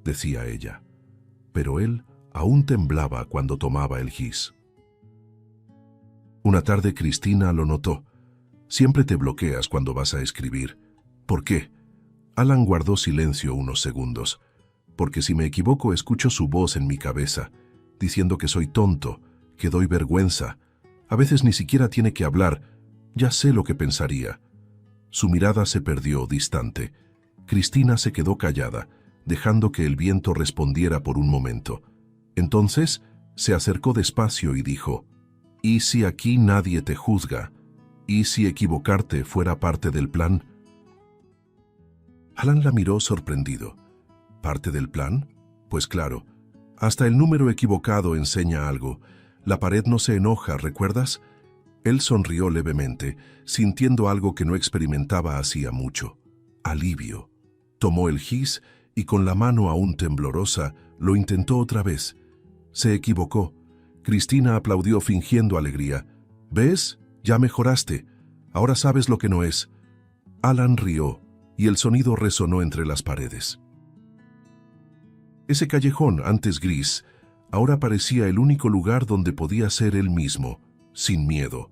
decía ella. Pero él aún temblaba cuando tomaba el gis. Una tarde Cristina lo notó. «Siempre te bloqueas cuando vas a escribir». «¿Por qué?». Alan guardó silencio unos segundos. «Porque si me equivoco escucho su voz en mi cabeza, diciendo que soy tonto, que doy vergüenza. A veces ni siquiera tiene que hablar. Ya sé lo que pensaría». Su mirada se perdió distante. Cristina se quedó callada, dejando que el viento respondiera por un momento. Entonces se acercó despacio y dijo, «¿Y si aquí nadie te juzga? ¿Y si equivocarte fuera parte del plan?». Alan la miró sorprendido. ¿Parte del plan? Pues claro. Hasta el número equivocado enseña algo. La pared no se enoja, ¿recuerdas? Él sonrió levemente, sintiendo algo que no experimentaba hacía mucho. Alivio. Tomó el gis y con la mano aún temblorosa lo intentó otra vez. Se equivocó. Cristina aplaudió fingiendo alegría. «¿Ves? Ya mejoraste. Ahora sabes lo que no es». Alan rió, y el sonido resonó entre las paredes. Ese callejón, antes gris, ahora parecía el único lugar donde podía ser él mismo, sin miedo.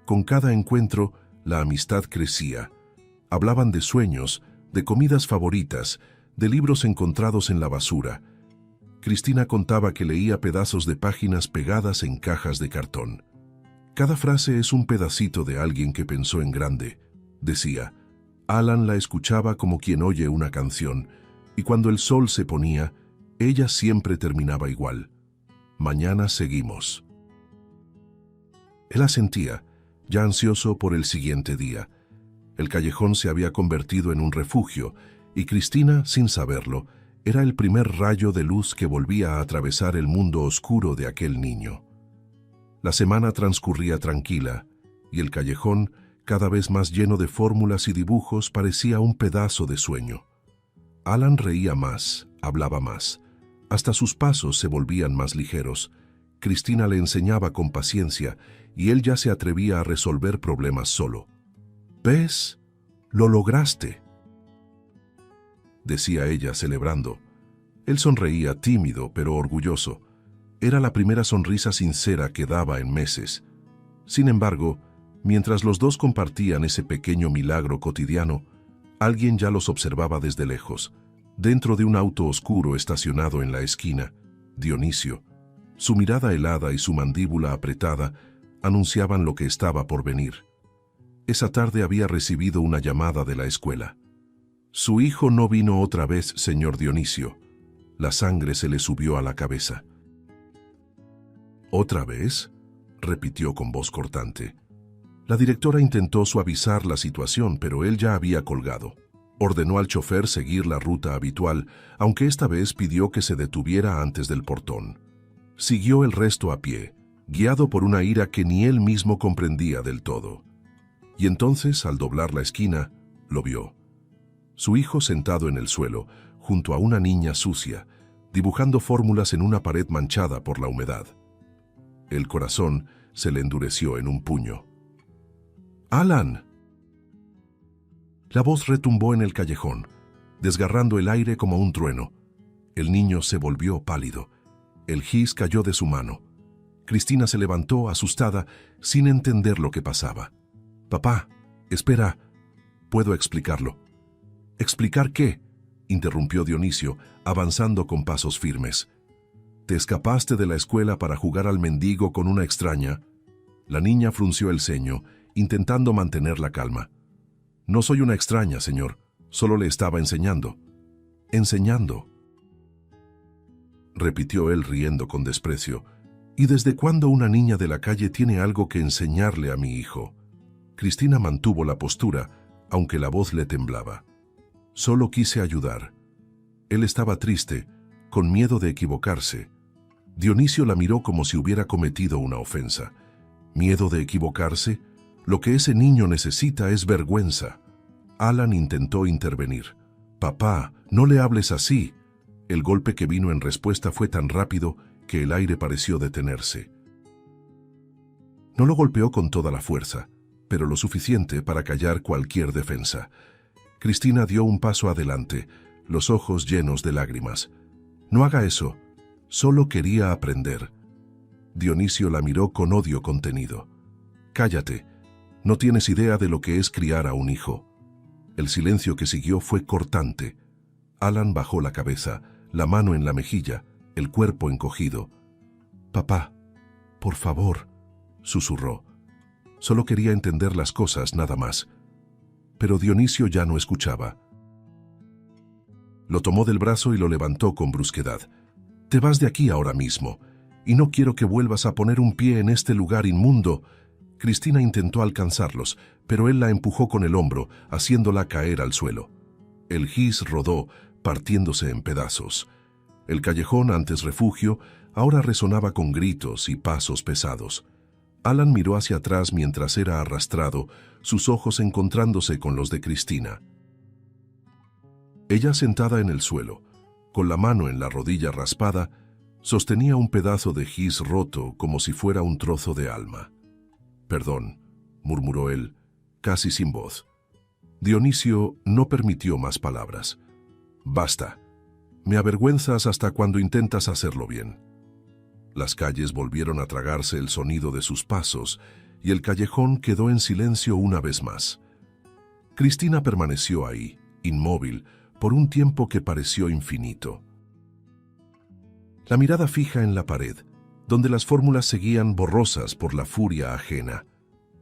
Con cada encuentro, la amistad crecía. Hablaban de sueños, de comidas favoritas, de libros encontrados en la basura. Cristina contaba que leía pedazos de páginas pegadas en cajas de cartón. Cada frase es un pedacito de alguien que pensó en grande, decía. Alan la escuchaba como quien oye una canción, y cuando el sol se ponía, ella siempre terminaba igual. Mañana seguimos. Él asentía, ya ansioso por el siguiente día. El callejón se había convertido en un refugio, y Cristina, sin saberlo, era el primer rayo de luz que volvía a atravesar el mundo oscuro de aquel niño. La semana transcurría tranquila, y el callejón, cada vez más lleno de fórmulas y dibujos, parecía un pedazo de sueño. Alan reía más, hablaba más. Hasta sus pasos se volvían más ligeros. Cristina le enseñaba con paciencia, y él ya se atrevía a resolver problemas solo. «¿Ves? Lo lograste», decía ella celebrando. Él sonreía tímido pero orgulloso. Era la primera sonrisa sincera que daba en meses. Sin embargo, mientras los dos compartían ese pequeño milagro cotidiano, alguien ya los observaba desde lejos. Dentro de un auto oscuro estacionado en la esquina, Dionisio, su mirada helada y su mandíbula apretada, anunciaban lo que estaba por venir. Esa tarde había recibido una llamada de la escuela. «Su hijo no vino otra vez, señor Dionisio». La sangre se le subió a la cabeza. «¿Otra vez?», repitió con voz cortante. La directora intentó suavizar la situación, pero él ya había colgado. Ordenó al chofer seguir la ruta habitual, aunque esta vez pidió que se detuviera antes del portón. Siguió el resto a pie, guiado por una ira que ni él mismo comprendía del todo. Y entonces, al doblar la esquina, lo vio. Su hijo sentado en el suelo, junto a una niña sucia, dibujando fórmulas en una pared manchada por la humedad. El corazón se le endureció en un puño. «¡Alan!». La voz retumbó en el callejón, desgarrando el aire como un trueno. El niño se volvió pálido. El gis cayó de su mano. Cristina se levantó, asustada, sin entender lo que pasaba. «Papá, espera, puedo explicarlo». «¿Explicar qué?», interrumpió Dionisio, avanzando con pasos firmes. «¿Te escapaste de la escuela para jugar al mendigo con una extraña?». La niña frunció el ceño, intentando mantener la calma. «No soy una extraña, señor, solo le estaba enseñando». «¿Enseñando?», repitió él riendo con desprecio. «¿Y desde cuándo una niña de la calle tiene algo que enseñarle a mi hijo?». Cristina mantuvo la postura, aunque la voz le temblaba. «Solo quise ayudar». Él estaba triste, con miedo de equivocarse. Dionisio la miró como si hubiera cometido una ofensa. ¿Miedo de equivocarse? Lo que ese niño necesita es vergüenza. Alan intentó intervenir. «Papá, no le hables así». El golpe que vino en respuesta fue tan rápido que el aire pareció detenerse. No lo golpeó con toda la fuerza, pero lo suficiente para callar cualquier defensa. Cristina dio un paso adelante, los ojos llenos de lágrimas. «No haga eso, solo quería aprender». Dionisio la miró con odio contenido. «Cállate, no tienes idea de lo que es criar a un hijo». El silencio que siguió fue cortante. Alan bajó la cabeza, la mano en la mejilla, el cuerpo encogido. «Papá, por favor», susurró. Solo quería entender las cosas, nada más. Pero Dionisio ya no escuchaba. Lo tomó del brazo y lo levantó con brusquedad. «Te vas de aquí ahora mismo, y no quiero que vuelvas a poner un pie en este lugar inmundo». Cristina intentó alcanzarlos, pero él la empujó con el hombro, haciéndola caer al suelo. El gis rodó, partiéndose en pedazos. El callejón, antes refugio, ahora resonaba con gritos y pasos pesados. Alan miró hacia atrás mientras era arrastrado, sus ojos encontrándose con los de Cristina. Ella, sentada en el suelo, con la mano en la rodilla raspada, sostenía un pedazo de gis roto como si fuera un trozo de alma. «Perdón», murmuró él, casi sin voz. Dionisio no permitió más palabras. Basta. Me avergüenzas hasta cuando intentas hacerlo bien. Las calles volvieron a tragarse el sonido de sus pasos y el callejón quedó en silencio una vez más. Cristina permaneció ahí, inmóvil, por un tiempo que pareció infinito. La mirada fija en la pared, donde las fórmulas seguían borrosas por la furia ajena.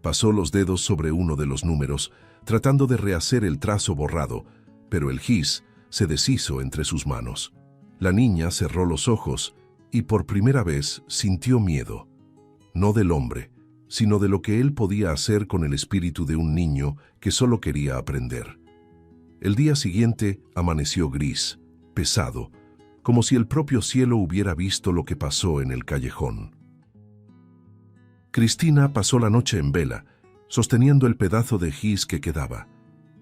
Pasó los dedos sobre uno de los números, tratando de rehacer el trazo borrado, pero el gis se deshizo entre sus manos. La niña cerró los ojos y por primera vez sintió miedo, no del hombre, sino de lo que él podía hacer con el espíritu de un niño que solo quería aprender. El día siguiente amaneció gris, pesado, como si el propio cielo hubiera visto lo que pasó en el callejón. Cristina pasó la noche en vela, sosteniendo el pedazo de gis que quedaba.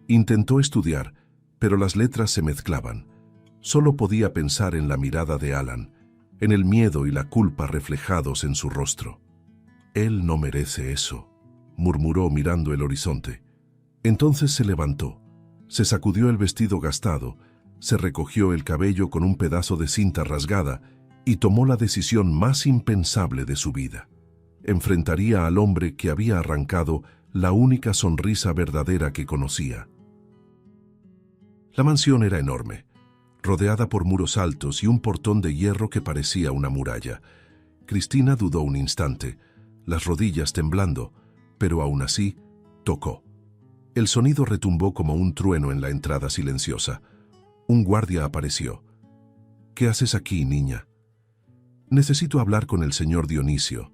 Intentó estudiar, pero las letras se mezclaban. Solo podía pensar en la mirada de Alan, en el miedo y la culpa reflejados en su rostro. «Él no merece eso», murmuró mirando el horizonte. Entonces se levantó, se sacudió el vestido gastado, se recogió el cabello con un pedazo de cinta rasgada y tomó la decisión más impensable de su vida. Enfrentaría al hombre que había arrancado la única sonrisa verdadera que conocía. La mansión era enorme, rodeada por muros altos y un portón de hierro que parecía una muralla. Cristina dudó un instante, las rodillas temblando, pero aún así tocó. El sonido retumbó como un trueno en la entrada silenciosa. Un guardia apareció. «¿Qué haces aquí, niña?» «Necesito hablar con el señor Dionisio».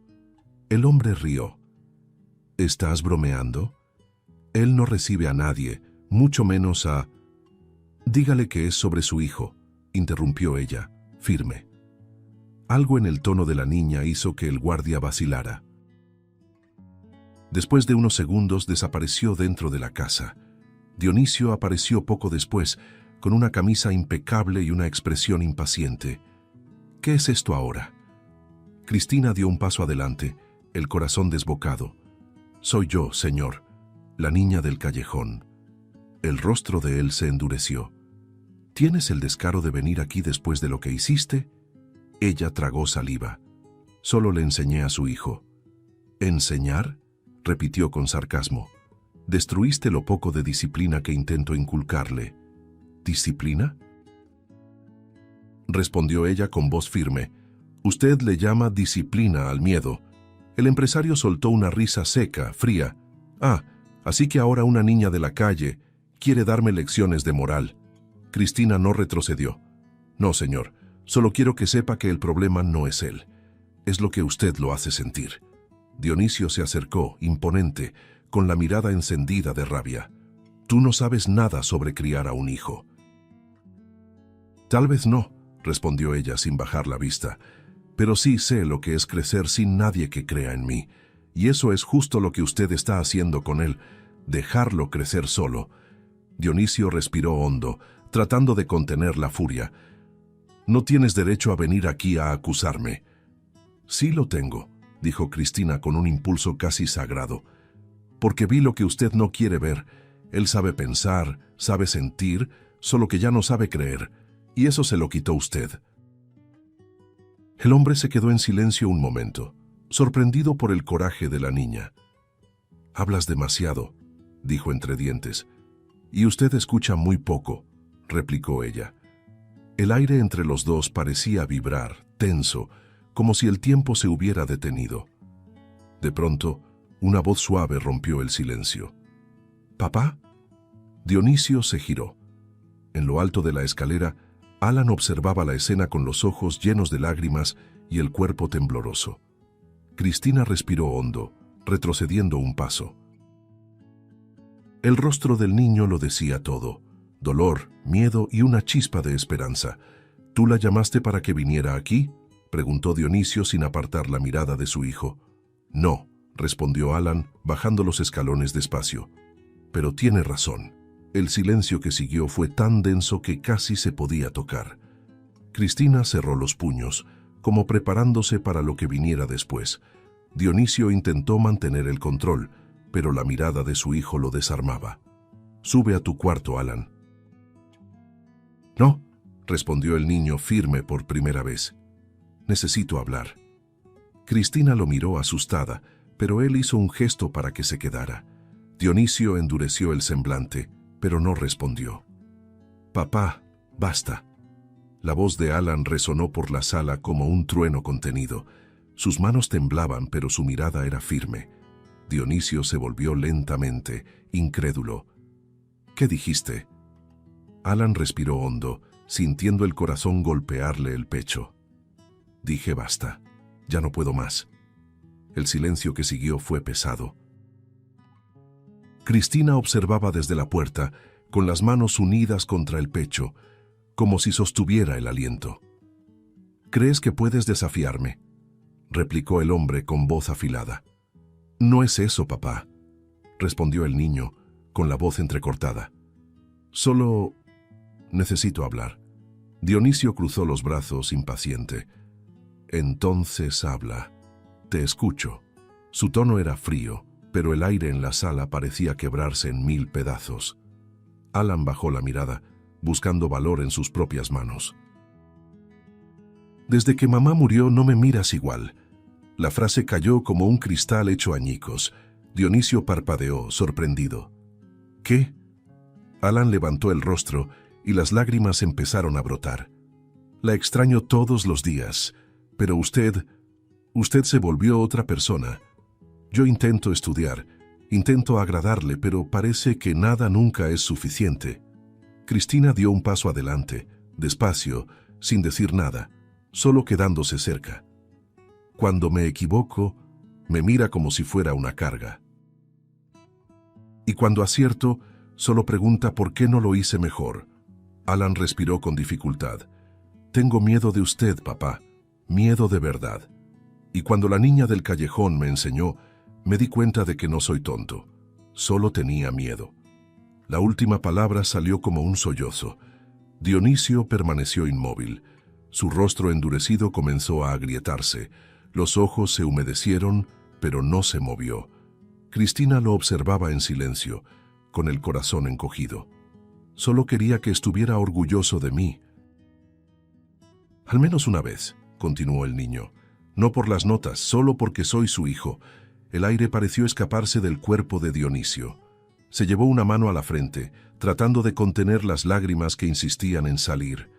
El hombre rió. «¿Estás bromeando? Él no recibe a nadie, mucho menos a...» «Dígale que es sobre su hijo», interrumpió ella, firme. Algo en el tono de la niña hizo que el guardia vacilara. Después de unos segundos desapareció dentro de la casa. Dionisio apareció poco después, con una camisa impecable y una expresión impaciente. «¿Qué es esto ahora?» Cristina dio un paso adelante, el corazón desbocado. «Soy yo, señor, la niña del callejón». El rostro de él se endureció. «¿Tienes el descaro de venir aquí después de lo que hiciste?» Ella tragó saliva. «Solo le enseñé a su hijo». «¿Enseñar?», repitió con sarcasmo. «Destruiste lo poco de disciplina que intento inculcarle». «¿Disciplina?», respondió ella con voz firme. «Usted le llama disciplina al miedo». El empresario soltó una risa seca, fría. «Ah, así que ahora una niña de la calle quiere darme lecciones de moral». Cristina no retrocedió. «No, señor, solo quiero que sepa que el problema no es él. Es lo que usted lo hace sentir». Dionisio se acercó, imponente, con la mirada encendida de rabia. «Tú no sabes nada sobre criar a un hijo». «Tal vez no», respondió ella sin bajar la vista, «pero sí sé lo que es crecer sin nadie que crea en mí. Y eso es justo lo que usted está haciendo con él, dejarlo crecer solo». Dionisio respiró hondo, tratando de contener la furia. «No tienes derecho a venir aquí a acusarme». «Sí lo tengo», dijo Cristina con un impulso casi sagrado. «Porque vi lo que usted no quiere ver. Él sabe pensar, sabe sentir, solo que ya no sabe creer. Y eso se lo quitó usted». El hombre se quedó en silencio un momento, sorprendido por el coraje de la niña. «Hablas demasiado», dijo entre dientes. «Y usted escucha muy poco», replicó ella. El aire entre los dos parecía vibrar, tenso, como si el tiempo se hubiera detenido. De pronto, una voz suave rompió el silencio. «¿Papá?». Dionisio se giró. En lo alto de la escalera, Alan observaba la escena con los ojos llenos de lágrimas y el cuerpo tembloroso. Cristina respiró hondo, retrocediendo un paso. El rostro del niño lo decía todo: dolor, miedo y una chispa de esperanza. «¿Tú la llamaste para que viniera aquí?», preguntó Dionisio sin apartar la mirada de su hijo. «No», respondió Alan, bajando los escalones despacio. «Pero tiene razón». El silencio que siguió fue tan denso que casi se podía tocar. Cristina cerró los puños, como preparándose para lo que viniera después. Dionisio intentó mantener el control, pero la mirada de su hijo lo desarmaba. Sube a tu cuarto, Alan. No, respondió el niño firme por primera vez. Necesito hablar. Cristina lo miró asustada, pero él hizo un gesto para que se quedara. Dionisio endureció el semblante, pero no respondió. Papá, basta. La voz de Alan resonó por la sala como un trueno contenido. Sus manos temblaban, pero su mirada era firme. Dionisio se volvió lentamente, incrédulo. ¿Qué dijiste? Alan respiró hondo, sintiendo el corazón golpearle el pecho. Dije basta. Ya no puedo más. El silencio que siguió fue pesado. Cristina observaba desde la puerta, con las manos unidas contra el pecho, como si sostuviera el aliento. ¿Crees que puedes desafiarme?, replicó el hombre con voz afilada. No es eso, papá, respondió el niño, con la voz entrecortada. Solo necesito hablar. Dionisio cruzó los brazos, impaciente. Entonces habla. Te escucho. Su tono era frío, pero el aire en la sala parecía quebrarse en 1000 pedazos. Alan bajó la mirada, buscando valor en sus propias manos. Desde que mamá murió no me miras igual. La frase cayó como un cristal hecho añicos. Dionisio parpadeó, sorprendido. ¿Qué? Alan levantó el rostro y las lágrimas empezaron a brotar. La extraño todos los días, pero usted se volvió otra persona. Yo intento estudiar, intento agradarle, pero parece que nada nunca es suficiente. Cristina dio un paso adelante, despacio, sin decir nada, solo quedándose cerca. Cuando me equivoco, me mira como si fuera una carga. Y cuando acierto, solo pregunta por qué no lo hice mejor. Alan respiró con dificultad. Tengo miedo de usted, papá, miedo de verdad. Y cuando la niña del callejón me enseñó, me di cuenta de que no soy tonto. Solo tenía miedo. La última palabra salió como un sollozo. Dionisio permaneció inmóvil. Su rostro endurecido comenzó a agrietarse. Los ojos se humedecieron, pero no se movió. Cristina lo observaba en silencio, con el corazón encogido. Solo quería que estuviera orgulloso de mí. Al menos una vez, continuó el niño. No por las notas, solo porque soy su hijo. El aire pareció escaparse del cuerpo de Dionisio. Se llevó una mano a la frente, tratando de contener las lágrimas que insistían en salir.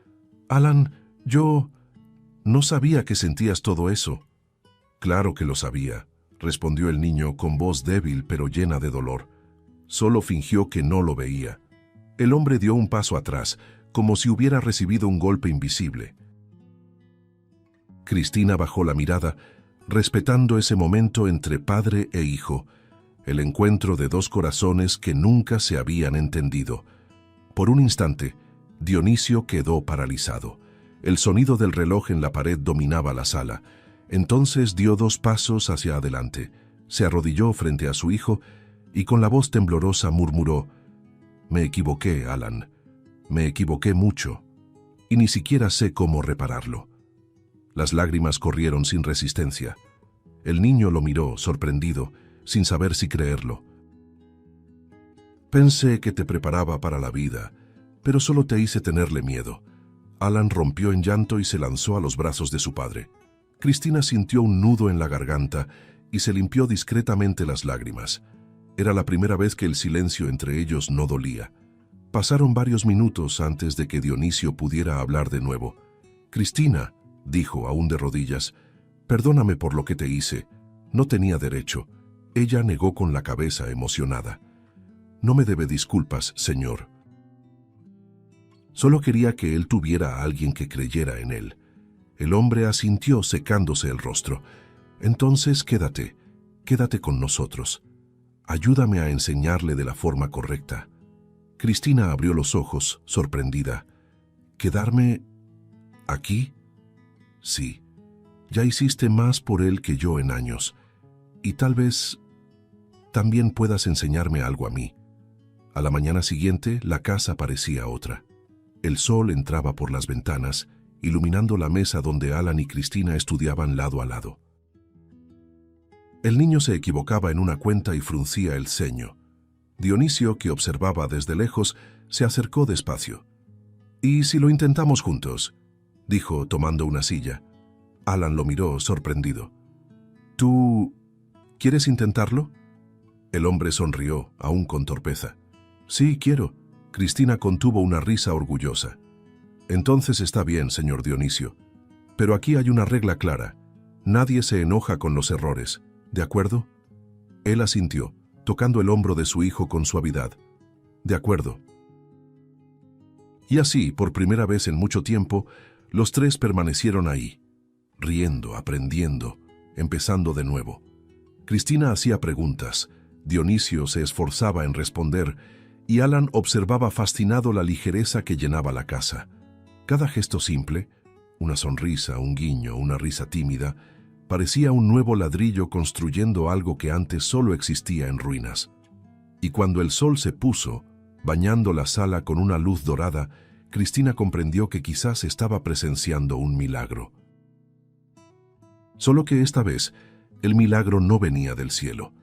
Alan, yo no sabía que sentías todo eso. Claro que lo sabía, respondió el niño con voz débil pero llena de dolor. Solo fingió que no lo veía. El hombre dio un paso atrás, como si hubiera recibido un golpe invisible. Cristina bajó la mirada, respetando ese momento entre padre e hijo, el encuentro de dos corazones que nunca se habían entendido. Por un instante, Dionisio quedó paralizado. El sonido del reloj en la pared dominaba la sala. Entonces dio 2 pasos hacia adelante, se arrodilló frente a su hijo y con la voz temblorosa murmuró: «Me equivoqué, Alan. Me equivoqué mucho, y ni siquiera sé cómo repararlo». Las lágrimas corrieron sin resistencia. El niño lo miró, sorprendido, sin saber si creerlo. «Pensé que te preparaba para la vida, pero solo te hice tenerle miedo». Alan rompió en llanto y se lanzó a los brazos de su padre. Cristina sintió un nudo en la garganta y se limpió discretamente las lágrimas. Era la primera vez que el silencio entre ellos no dolía. Pasaron varios minutos antes de que Dionisio pudiera hablar de nuevo. «Cristina», dijo aún de rodillas, «perdóname por lo que te hice. No tenía derecho». Ella negó con la cabeza emocionada. «No me debe disculpas, señor. Solo quería que él tuviera a alguien que creyera en él». El hombre asintió secándose el rostro. «Entonces quédate con nosotros. Ayúdame a enseñarle de la forma correcta». Cristina abrió los ojos, sorprendida. «¿Quedarme aquí?» «Sí. Ya hiciste más por él que yo en años. Y tal vez también puedas enseñarme algo a mí». A la mañana siguiente, la casa parecía otra. El sol entraba por las ventanas, iluminando la mesa donde Alan y Cristina estudiaban lado a lado. El niño se equivocaba en una cuenta y fruncía el ceño. Dionisio, que observaba desde lejos, se acercó despacio. «¿Y si lo intentamos juntos?», dijo, tomando una silla. Alan lo miró, sorprendido. «¿Tú quieres intentarlo?». El hombre sonrió, aún con torpeza. «Sí, quiero». Cristina contuvo una risa orgullosa. «Entonces está bien, señor Dionisio. Pero aquí hay una regla clara. Nadie se enoja con los errores, ¿de acuerdo?». Él asintió, tocando el hombro de su hijo con suavidad. «De acuerdo». Y así, por primera vez en mucho tiempo, los tres permanecieron ahí, riendo, aprendiendo, empezando de nuevo. Cristina hacía preguntas, Dionisio se esforzaba en responder, y Alan observaba fascinado la ligereza que llenaba la casa. Cada gesto simple, una sonrisa, un guiño, una risa tímida, parecía un nuevo ladrillo construyendo algo que antes solo existía en ruinas. Y cuando el sol se puso, bañando la sala con una luz dorada, Cristina comprendió que quizás estaba presenciando un milagro. Solo que esta vez, el milagro no venía del cielo.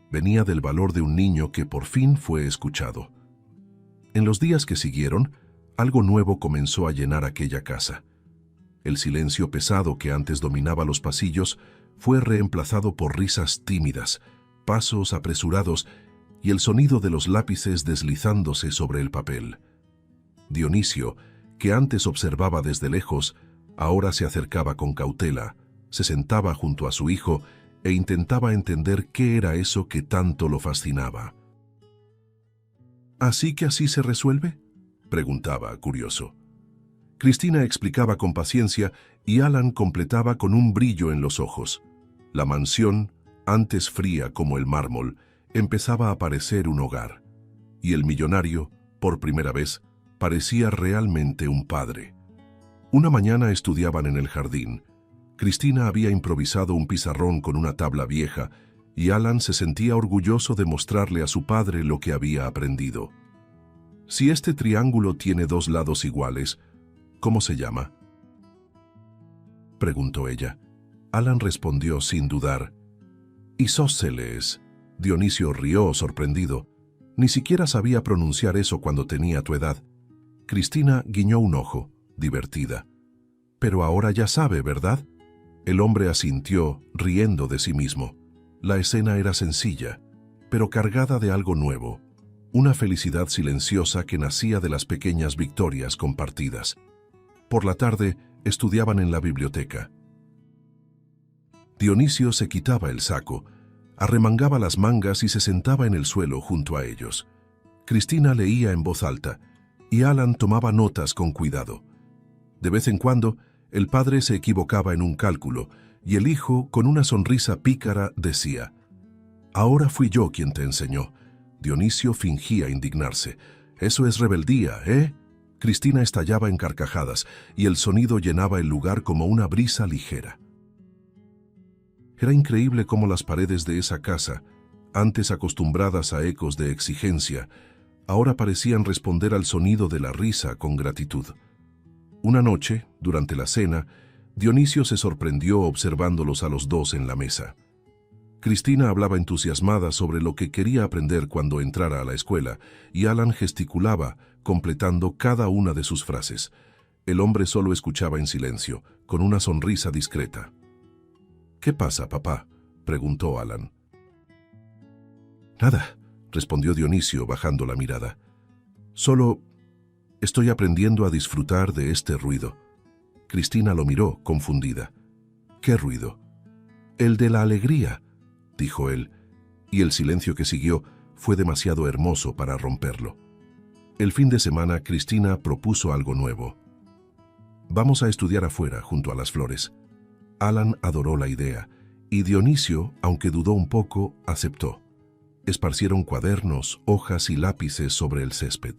Venía del valor de un niño que por fin fue escuchado. En los días que siguieron, algo nuevo comenzó a llenar aquella casa. El silencio pesado que antes dominaba los pasillos fue reemplazado por risas tímidas, pasos apresurados y el sonido de los lápices deslizándose sobre el papel. Dionisio, que antes observaba desde lejos, ahora se acercaba con cautela, se sentaba junto a su hijo e intentaba entender qué era eso que tanto lo fascinaba. «¿Así que así se resuelve?», preguntaba, curioso. Cristina explicaba con paciencia y Alan completaba con un brillo en los ojos. La mansión, antes fría como el mármol, empezaba a parecer un hogar. Y el millonario, por primera vez, parecía realmente un padre. Una mañana estudiaban en el jardín. Cristina había improvisado un pizarrón con una tabla vieja y Alan se sentía orgulloso de mostrarle a su padre lo que había aprendido. «Si este triángulo tiene dos lados iguales, ¿cómo se llama?», preguntó ella. Alan respondió sin dudar. «Isósceles». Dionisio rió, sorprendido. Ni siquiera sabía pronunciar eso cuando tenía tu edad. Cristina guiñó un ojo, divertida. «Pero ahora ya sabe, ¿verdad?». El hombre asintió, riendo de sí mismo. La escena era sencilla, pero cargada de algo nuevo. Una felicidad silenciosa que nacía de las pequeñas victorias compartidas. Por la tarde, estudiaban en la biblioteca. Dionisio se quitaba el saco, arremangaba las mangas y se sentaba en el suelo junto a ellos. Cristina leía en voz alta, y Alan tomaba notas con cuidado. De vez en cuando, el padre se equivocaba en un cálculo, y el hijo, con una sonrisa pícara, decía: «Ahora fui yo quien te enseñó». Dionisio fingía indignarse. «Eso es rebeldía, ¿eh?». Cristina estallaba en carcajadas, y el sonido llenaba el lugar como una brisa ligera. Era increíble cómo las paredes de esa casa, antes acostumbradas a ecos de exigencia, ahora parecían responder al sonido de la risa con gratitud. Una noche, durante la cena, Dionisio se sorprendió observándolos a los dos en la mesa. Cristina hablaba entusiasmada sobre lo que quería aprender cuando entrara a la escuela, y Alan gesticulaba, completando cada una de sus frases. El hombre solo escuchaba en silencio, con una sonrisa discreta. «¿Qué pasa, papá?», preguntó Alan. «Nada», respondió Dionisio bajando la mirada. «Solo estoy aprendiendo a disfrutar de este ruido». Cristina lo miró, confundida. «¿Qué ruido?». «El de la alegría», dijo él, y el silencio que siguió fue demasiado hermoso para romperlo. El fin de semana, Cristina propuso algo nuevo. «Vamos a estudiar afuera, junto a las flores». Alan adoró la idea, y Dionisio, aunque dudó un poco, aceptó. Esparcieron cuadernos, hojas y lápices sobre el césped.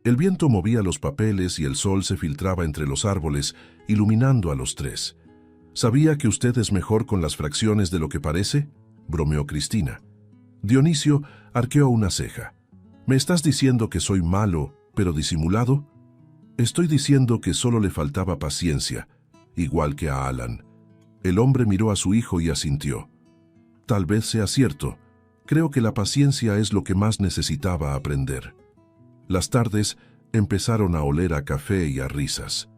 El viento movía los papeles y el sol se filtraba entre los árboles, iluminando a los tres. «¿Sabía que usted es mejor con las fracciones de lo que parece?», bromeó Cristina. Dionisio arqueó una ceja. «¿Me estás diciendo que soy malo, pero disimulado?». «Estoy diciendo que solo le faltaba paciencia, igual que a Alan». El hombre miró a su hijo y asintió. «Tal vez sea cierto. Creo que la paciencia es lo que más necesitaba aprender. Las tardes empezaron a oler a café y a risas.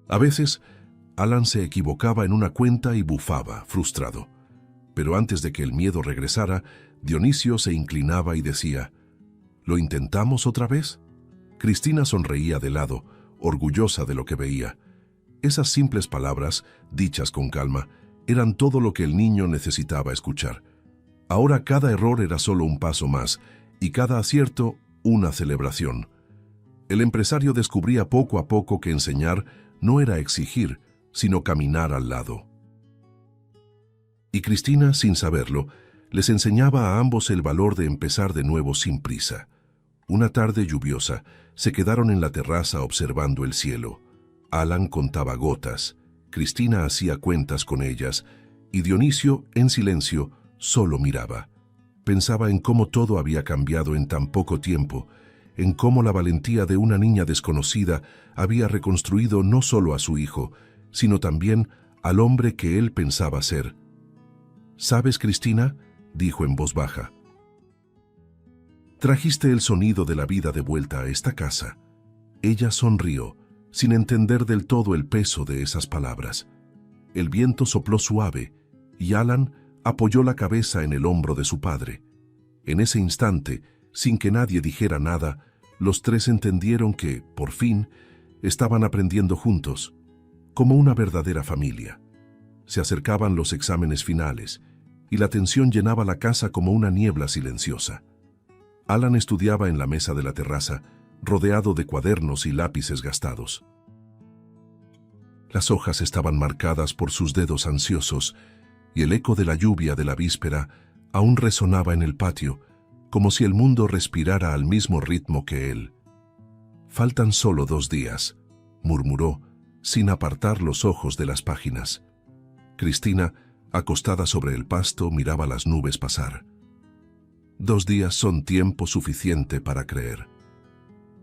A veces, Alan se equivocaba en una cuenta y bufaba, frustrado. Pero antes de que el miedo regresara, Dionisio se inclinaba y decía, ¿lo intentamos otra vez? Cristina sonreía de lado, orgullosa de lo que veía. Esas simples palabras, dichas con calma, eran todo lo que el niño necesitaba escuchar. Ahora cada error era solo un paso más, y cada acierto una celebración. El empresario descubría poco a poco que enseñar no era exigir, sino caminar al lado. Y Cristina, sin saberlo, les enseñaba a ambos el valor de empezar de nuevo sin prisa. Una tarde lluviosa, se quedaron en la terraza observando el cielo. Alan contaba gotas, Cristina hacía cuentas con ellas, y Dionisio, en silencio, solo miraba. Pensaba en cómo todo había cambiado en tan poco tiempo, en cómo la valentía de una niña desconocida había reconstruido no solo a su hijo, sino también al hombre que él pensaba ser. «¿Sabes, Cristina?», dijo en voz baja. «Trajiste el sonido de la vida de vuelta a esta casa». Ella sonrió, sin entender del todo el peso de esas palabras. El viento sopló suave, y Alan apoyó la cabeza en el hombro de su padre. En ese instante, sin que nadie dijera nada, los tres entendieron que, por fin, estaban aprendiendo juntos, como una verdadera familia. Se acercaban los exámenes finales, y la tensión llenaba la casa como una niebla silenciosa. Alan estudiaba en la mesa de la terraza, rodeado de cuadernos y lápices gastados. Las hojas estaban marcadas por sus dedos ansiosos, y el eco de la lluvia de la víspera aún resonaba en el patio, como si el mundo respirara al mismo ritmo que él. «Faltan solo 2 días», murmuró, sin apartar los ojos de las páginas. Cristina, acostada sobre el pasto, miraba las nubes pasar. 2 días son tiempo suficiente para creer.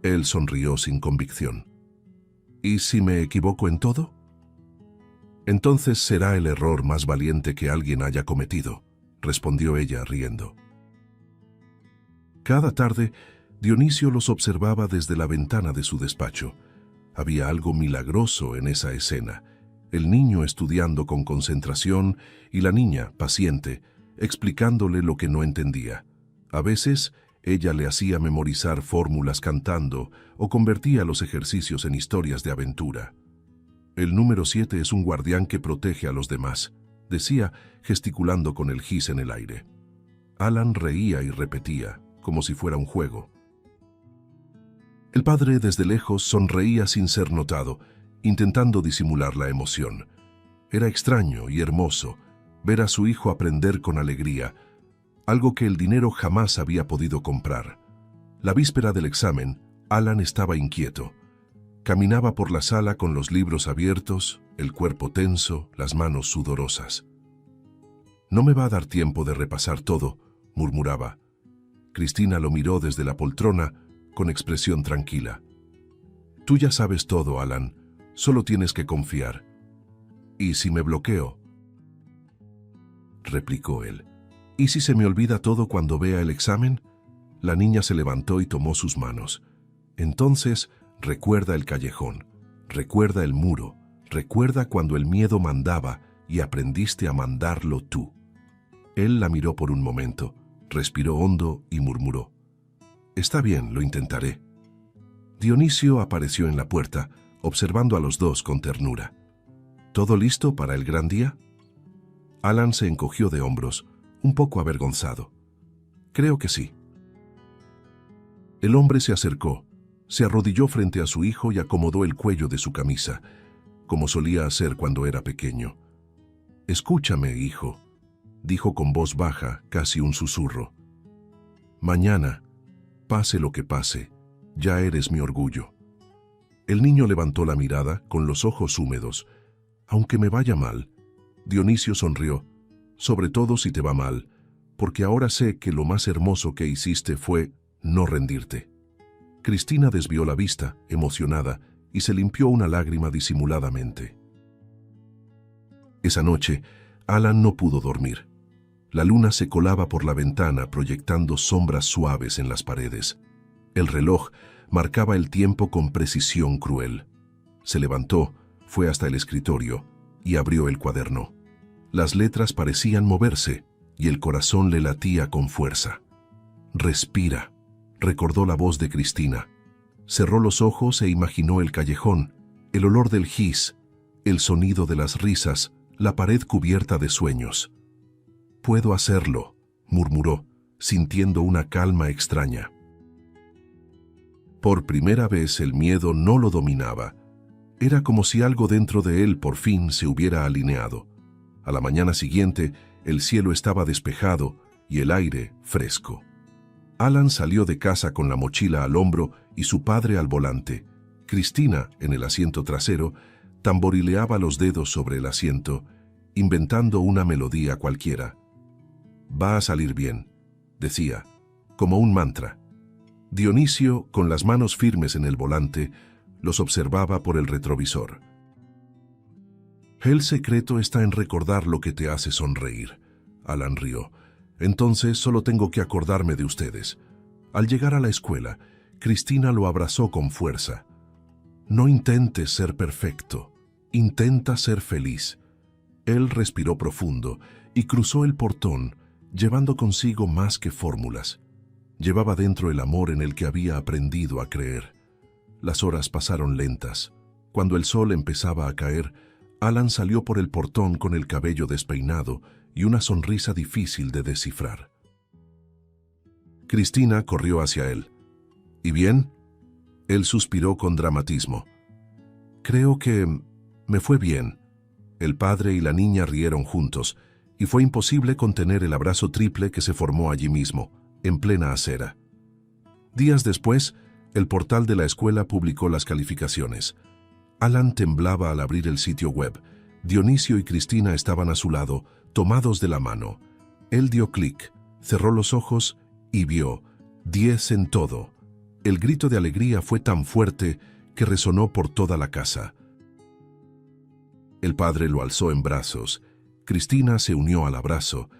Él sonrió sin convicción. «¿Y si me equivoco en todo?». «Entonces será el error más valiente que alguien haya cometido», respondió ella riendo. Cada tarde, Dionisio los observaba desde la ventana de su despacho. Había algo milagroso en esa escena. El niño estudiando con concentración y la niña, paciente, explicándole lo que no entendía. A veces, ella le hacía memorizar fórmulas cantando o convertía los ejercicios en historias de aventura. «El número 7 es un guardián que protege a los demás», decía, gesticulando con el gis en el aire. Alan reía y repetía, como si fuera un juego. El padre, desde lejos, sonreía sin ser notado, intentando disimular la emoción. Era extraño y hermoso ver a su hijo aprender con alegría, algo que el dinero jamás había podido comprar. La víspera del examen, Alan estaba inquieto. Caminaba por la sala con los libros abiertos, el cuerpo tenso, las manos sudorosas. «No me va a dar tiempo de repasar todo», murmuraba. Cristina lo miró desde la poltrona con expresión tranquila. «Tú ya sabes todo, Alan. Solo tienes que confiar». «¿Y si me bloqueo?», replicó él. «¿Y si se me olvida todo cuando vea el examen?». La niña se levantó y tomó sus manos. «Entonces, recuerda el callejón, recuerda el muro, recuerda cuando el miedo mandaba y aprendiste a mandarlo tú». Él la miró por un momento, respiró hondo y murmuró: «Está bien, lo intentaré». Dionisio apareció en la puerta, observando a los dos con ternura. «¿Todo listo para el gran día?». Alan se encogió de hombros, un poco avergonzado. «Creo que sí». El hombre se acercó, se arrodilló frente a su hijo y acomodó el cuello de su camisa, como solía hacer cuando era pequeño. «Escúchame, hijo», dijo con voz baja, casi un susurro. «Mañana, pase lo que pase, ya eres mi orgullo». El niño levantó la mirada, con los ojos húmedos. «Aunque me vaya mal», Dionisio sonrió, «sobre todo si te va mal, porque ahora sé que lo más hermoso que hiciste fue no rendirte». Cristina desvió la vista, emocionada, y se limpió una lágrima disimuladamente. Esa noche, Alan no pudo dormir. La luna se colaba por la ventana proyectando sombras suaves en las paredes. El reloj marcaba el tiempo con precisión cruel. Se levantó, fue hasta el escritorio y abrió el cuaderno. Las letras parecían moverse y el corazón le latía con fuerza. «Respira», recordó la voz de Cristina. Cerró los ojos e imaginó el callejón, el olor del gis, el sonido de las risas, la pared cubierta de sueños. «Puedo hacerlo», murmuró, sintiendo una calma extraña. Por primera vez el miedo no lo dominaba. Era como si algo dentro de él por fin se hubiera alineado. A la mañana siguiente, el cielo estaba despejado y el aire fresco. Alan salió de casa con la mochila al hombro y su padre al volante. Cristina, en el asiento trasero, tamborileaba los dedos sobre el asiento, inventando una melodía cualquiera. «Va a salir bien», decía, como un mantra. Dionisio, con las manos firmes en el volante, los observaba por el retrovisor. «El secreto está en recordar lo que te hace sonreír», Alan rió. «Entonces solo tengo que acordarme de ustedes». Al llegar a la escuela, Cristina lo abrazó con fuerza. «No intentes ser perfecto, intenta ser feliz». Él respiró profundo y cruzó el portón, llevando consigo más que fórmulas. Llevaba dentro el amor en el que había aprendido a creer. Las horas pasaron lentas. Cuando el sol empezaba a caer, Alan salió por el portón con el cabello despeinado y una sonrisa difícil de descifrar. Cristina corrió hacia él. «¿Y bien?» Él suspiró con dramatismo. «Creo que me fue bien». El padre y la niña rieron juntos, y fue imposible contener el abrazo triple que se formó allí mismo, en plena acera. Días después, el portal de la escuela publicó las calificaciones. Alan temblaba al abrir el sitio web. Dionisio y Cristina estaban a su lado, tomados de la mano. Él dio clic, cerró los ojos y vio 10 en todo. El grito de alegría fue tan fuerte que resonó por toda la casa. El padre lo alzó en brazos, Cristina se unió al abrazo,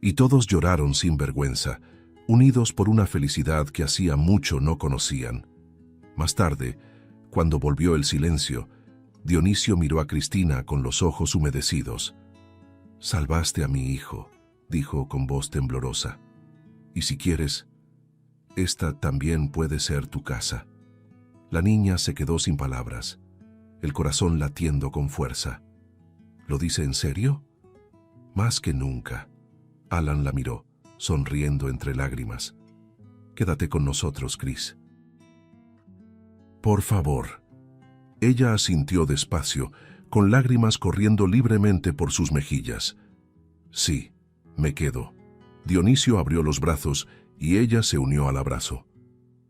y todos lloraron sin vergüenza, unidos por una felicidad que hacía mucho no conocían. Más tarde, cuando volvió el silencio, Dionisio miró a Cristina con los ojos humedecidos. «Salvaste a mi hijo», dijo con voz temblorosa. «Y si quieres, esta también puede ser tu casa». La niña se quedó sin palabras, el corazón latiendo con fuerza. «¿Lo dice en serio?» «Más que nunca». Alan la miró, sonriendo entre lágrimas. «Quédate con nosotros, Cris». «Por favor». Ella asintió despacio, con lágrimas corriendo libremente por sus mejillas. «Sí, me quedo». Dionisio abrió los brazos y ella se unió al abrazo.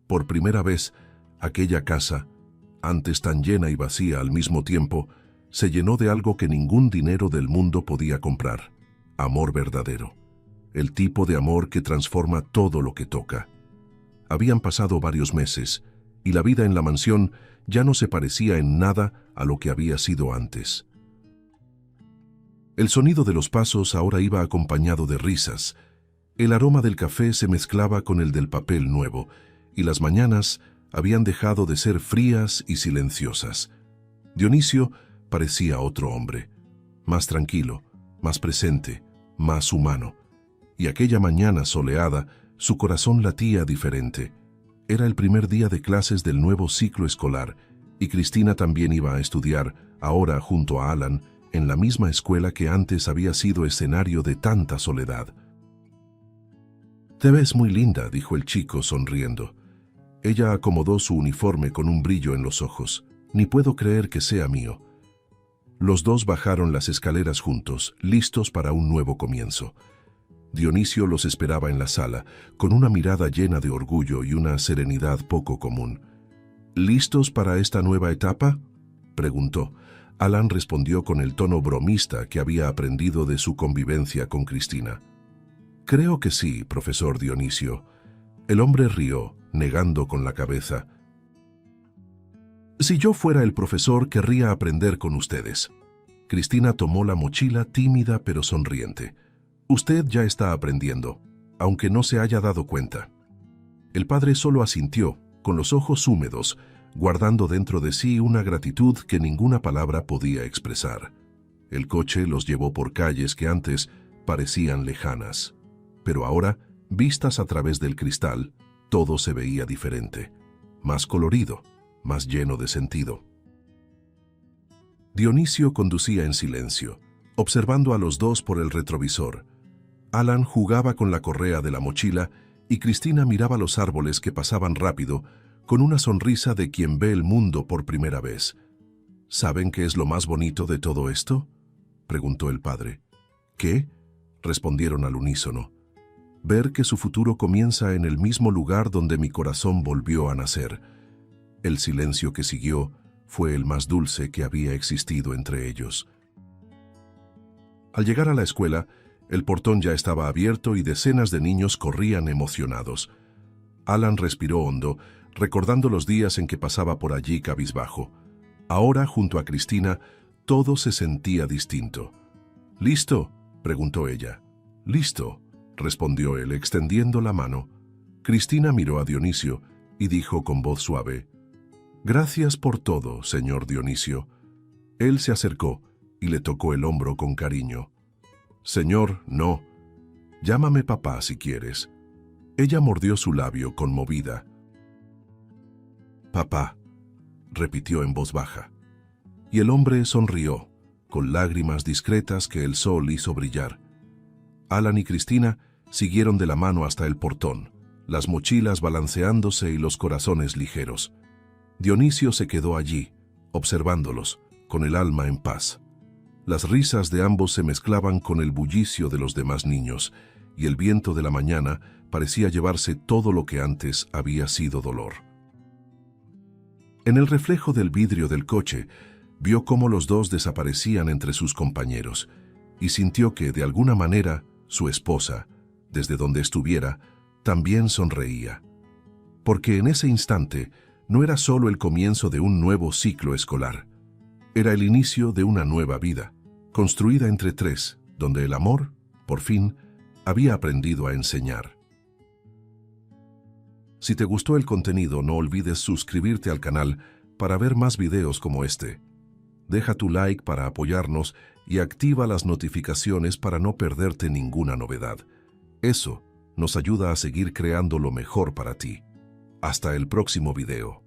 Por primera vez, aquella casa, antes tan llena y vacía al mismo tiempo, se llenó de algo que ningún dinero del mundo podía comprar: amor verdadero. El tipo de amor que transforma todo lo que toca. Habían pasado varios meses, y la vida en la mansión ya no se parecía en nada a lo que había sido antes. El sonido de los pasos ahora iba acompañado de risas. El aroma del café se mezclaba con el del papel nuevo, y las mañanas habían dejado de ser frías y silenciosas. Dionisio parecía otro hombre, más tranquilo, más presente, más humano. Y aquella mañana soleada, su corazón latía diferente. Era el primer día de clases del nuevo ciclo escolar, y Cristina también iba a estudiar, ahora junto a Alan, en la misma escuela que antes había sido escenario de tanta soledad. «Te ves muy linda», dijo el chico sonriendo. Ella acomodó su uniforme con un brillo en los ojos. «Ni puedo creer que sea mío». Los dos bajaron las escaleras juntos, listos para un nuevo comienzo. Dionisio los esperaba en la sala, con una mirada llena de orgullo y una serenidad poco común. «¿Listos para esta nueva etapa?», preguntó. Alan respondió con el tono bromista que había aprendido de su convivencia con Cristina. «Creo que sí, profesor Dionisio». El hombre rió, negando con la cabeza. «Si yo fuera el profesor, querría aprender con ustedes». Cristina tomó la mochila tímida pero sonriente. Usted ya está aprendiendo, aunque no se haya dado cuenta. El padre solo asintió, con los ojos húmedos, guardando dentro de sí una gratitud que ninguna palabra podía expresar. El coche los llevó por calles que antes parecían lejanas, pero ahora, vistas a través del cristal, todo se veía diferente, más colorido, más lleno de sentido. Dionisio conducía en silencio, observando a los dos por el retrovisor. Alan jugaba con la correa de la mochila y Cristina miraba los árboles que pasaban rápido, con una sonrisa de quien ve el mundo por primera vez. ¿Saben qué es lo más bonito de todo esto?, preguntó el padre. ¿Qué?, respondieron al unísono. Ver que su futuro comienza en el mismo lugar donde mi corazón volvió a nacer. El silencio que siguió fue el más dulce que había existido entre ellos. Al llegar a la escuela, el portón ya estaba abierto y decenas de niños corrían emocionados. Alan respiró hondo, recordando los días en que pasaba por allí cabizbajo. Ahora, junto a Cristina, todo se sentía distinto. ¿Listo?, preguntó ella. «Listo», respondió él, extendiendo la mano. Cristina miró a Dionisio y dijo con voz suave: «Gracias por todo, señor Dionisio». Él se acercó y le tocó el hombro con cariño. «Señor, no. Llámame papá si quieres». Ella mordió su labio conmovida. «Papá», repitió en voz baja. Y el hombre sonrió, con lágrimas discretas que el sol hizo brillar. Alan y Cristina siguieron de la mano hasta el portón, las mochilas balanceándose y los corazones ligeros. Dionisio se quedó allí, observándolos, con el alma en paz. Las risas de ambos se mezclaban con el bullicio de los demás niños, y el viento de la mañana parecía llevarse todo lo que antes había sido dolor. En el reflejo del vidrio del coche, vio cómo los dos desaparecían entre sus compañeros, y sintió que, de alguna manera, su esposa, desde donde estuviera, también sonreía. Porque en ese instante no era solo el comienzo de un nuevo ciclo escolar, era el inicio de una nueva vida, construida entre tres, donde el amor, por fin, había aprendido a enseñar. Si te gustó el contenido, no olvides suscribirte al canal para ver más videos como este. Deja tu like para apoyarnos y activa las notificaciones para no perderte ninguna novedad. Eso nos ayuda a seguir creando lo mejor para ti. Hasta el próximo video.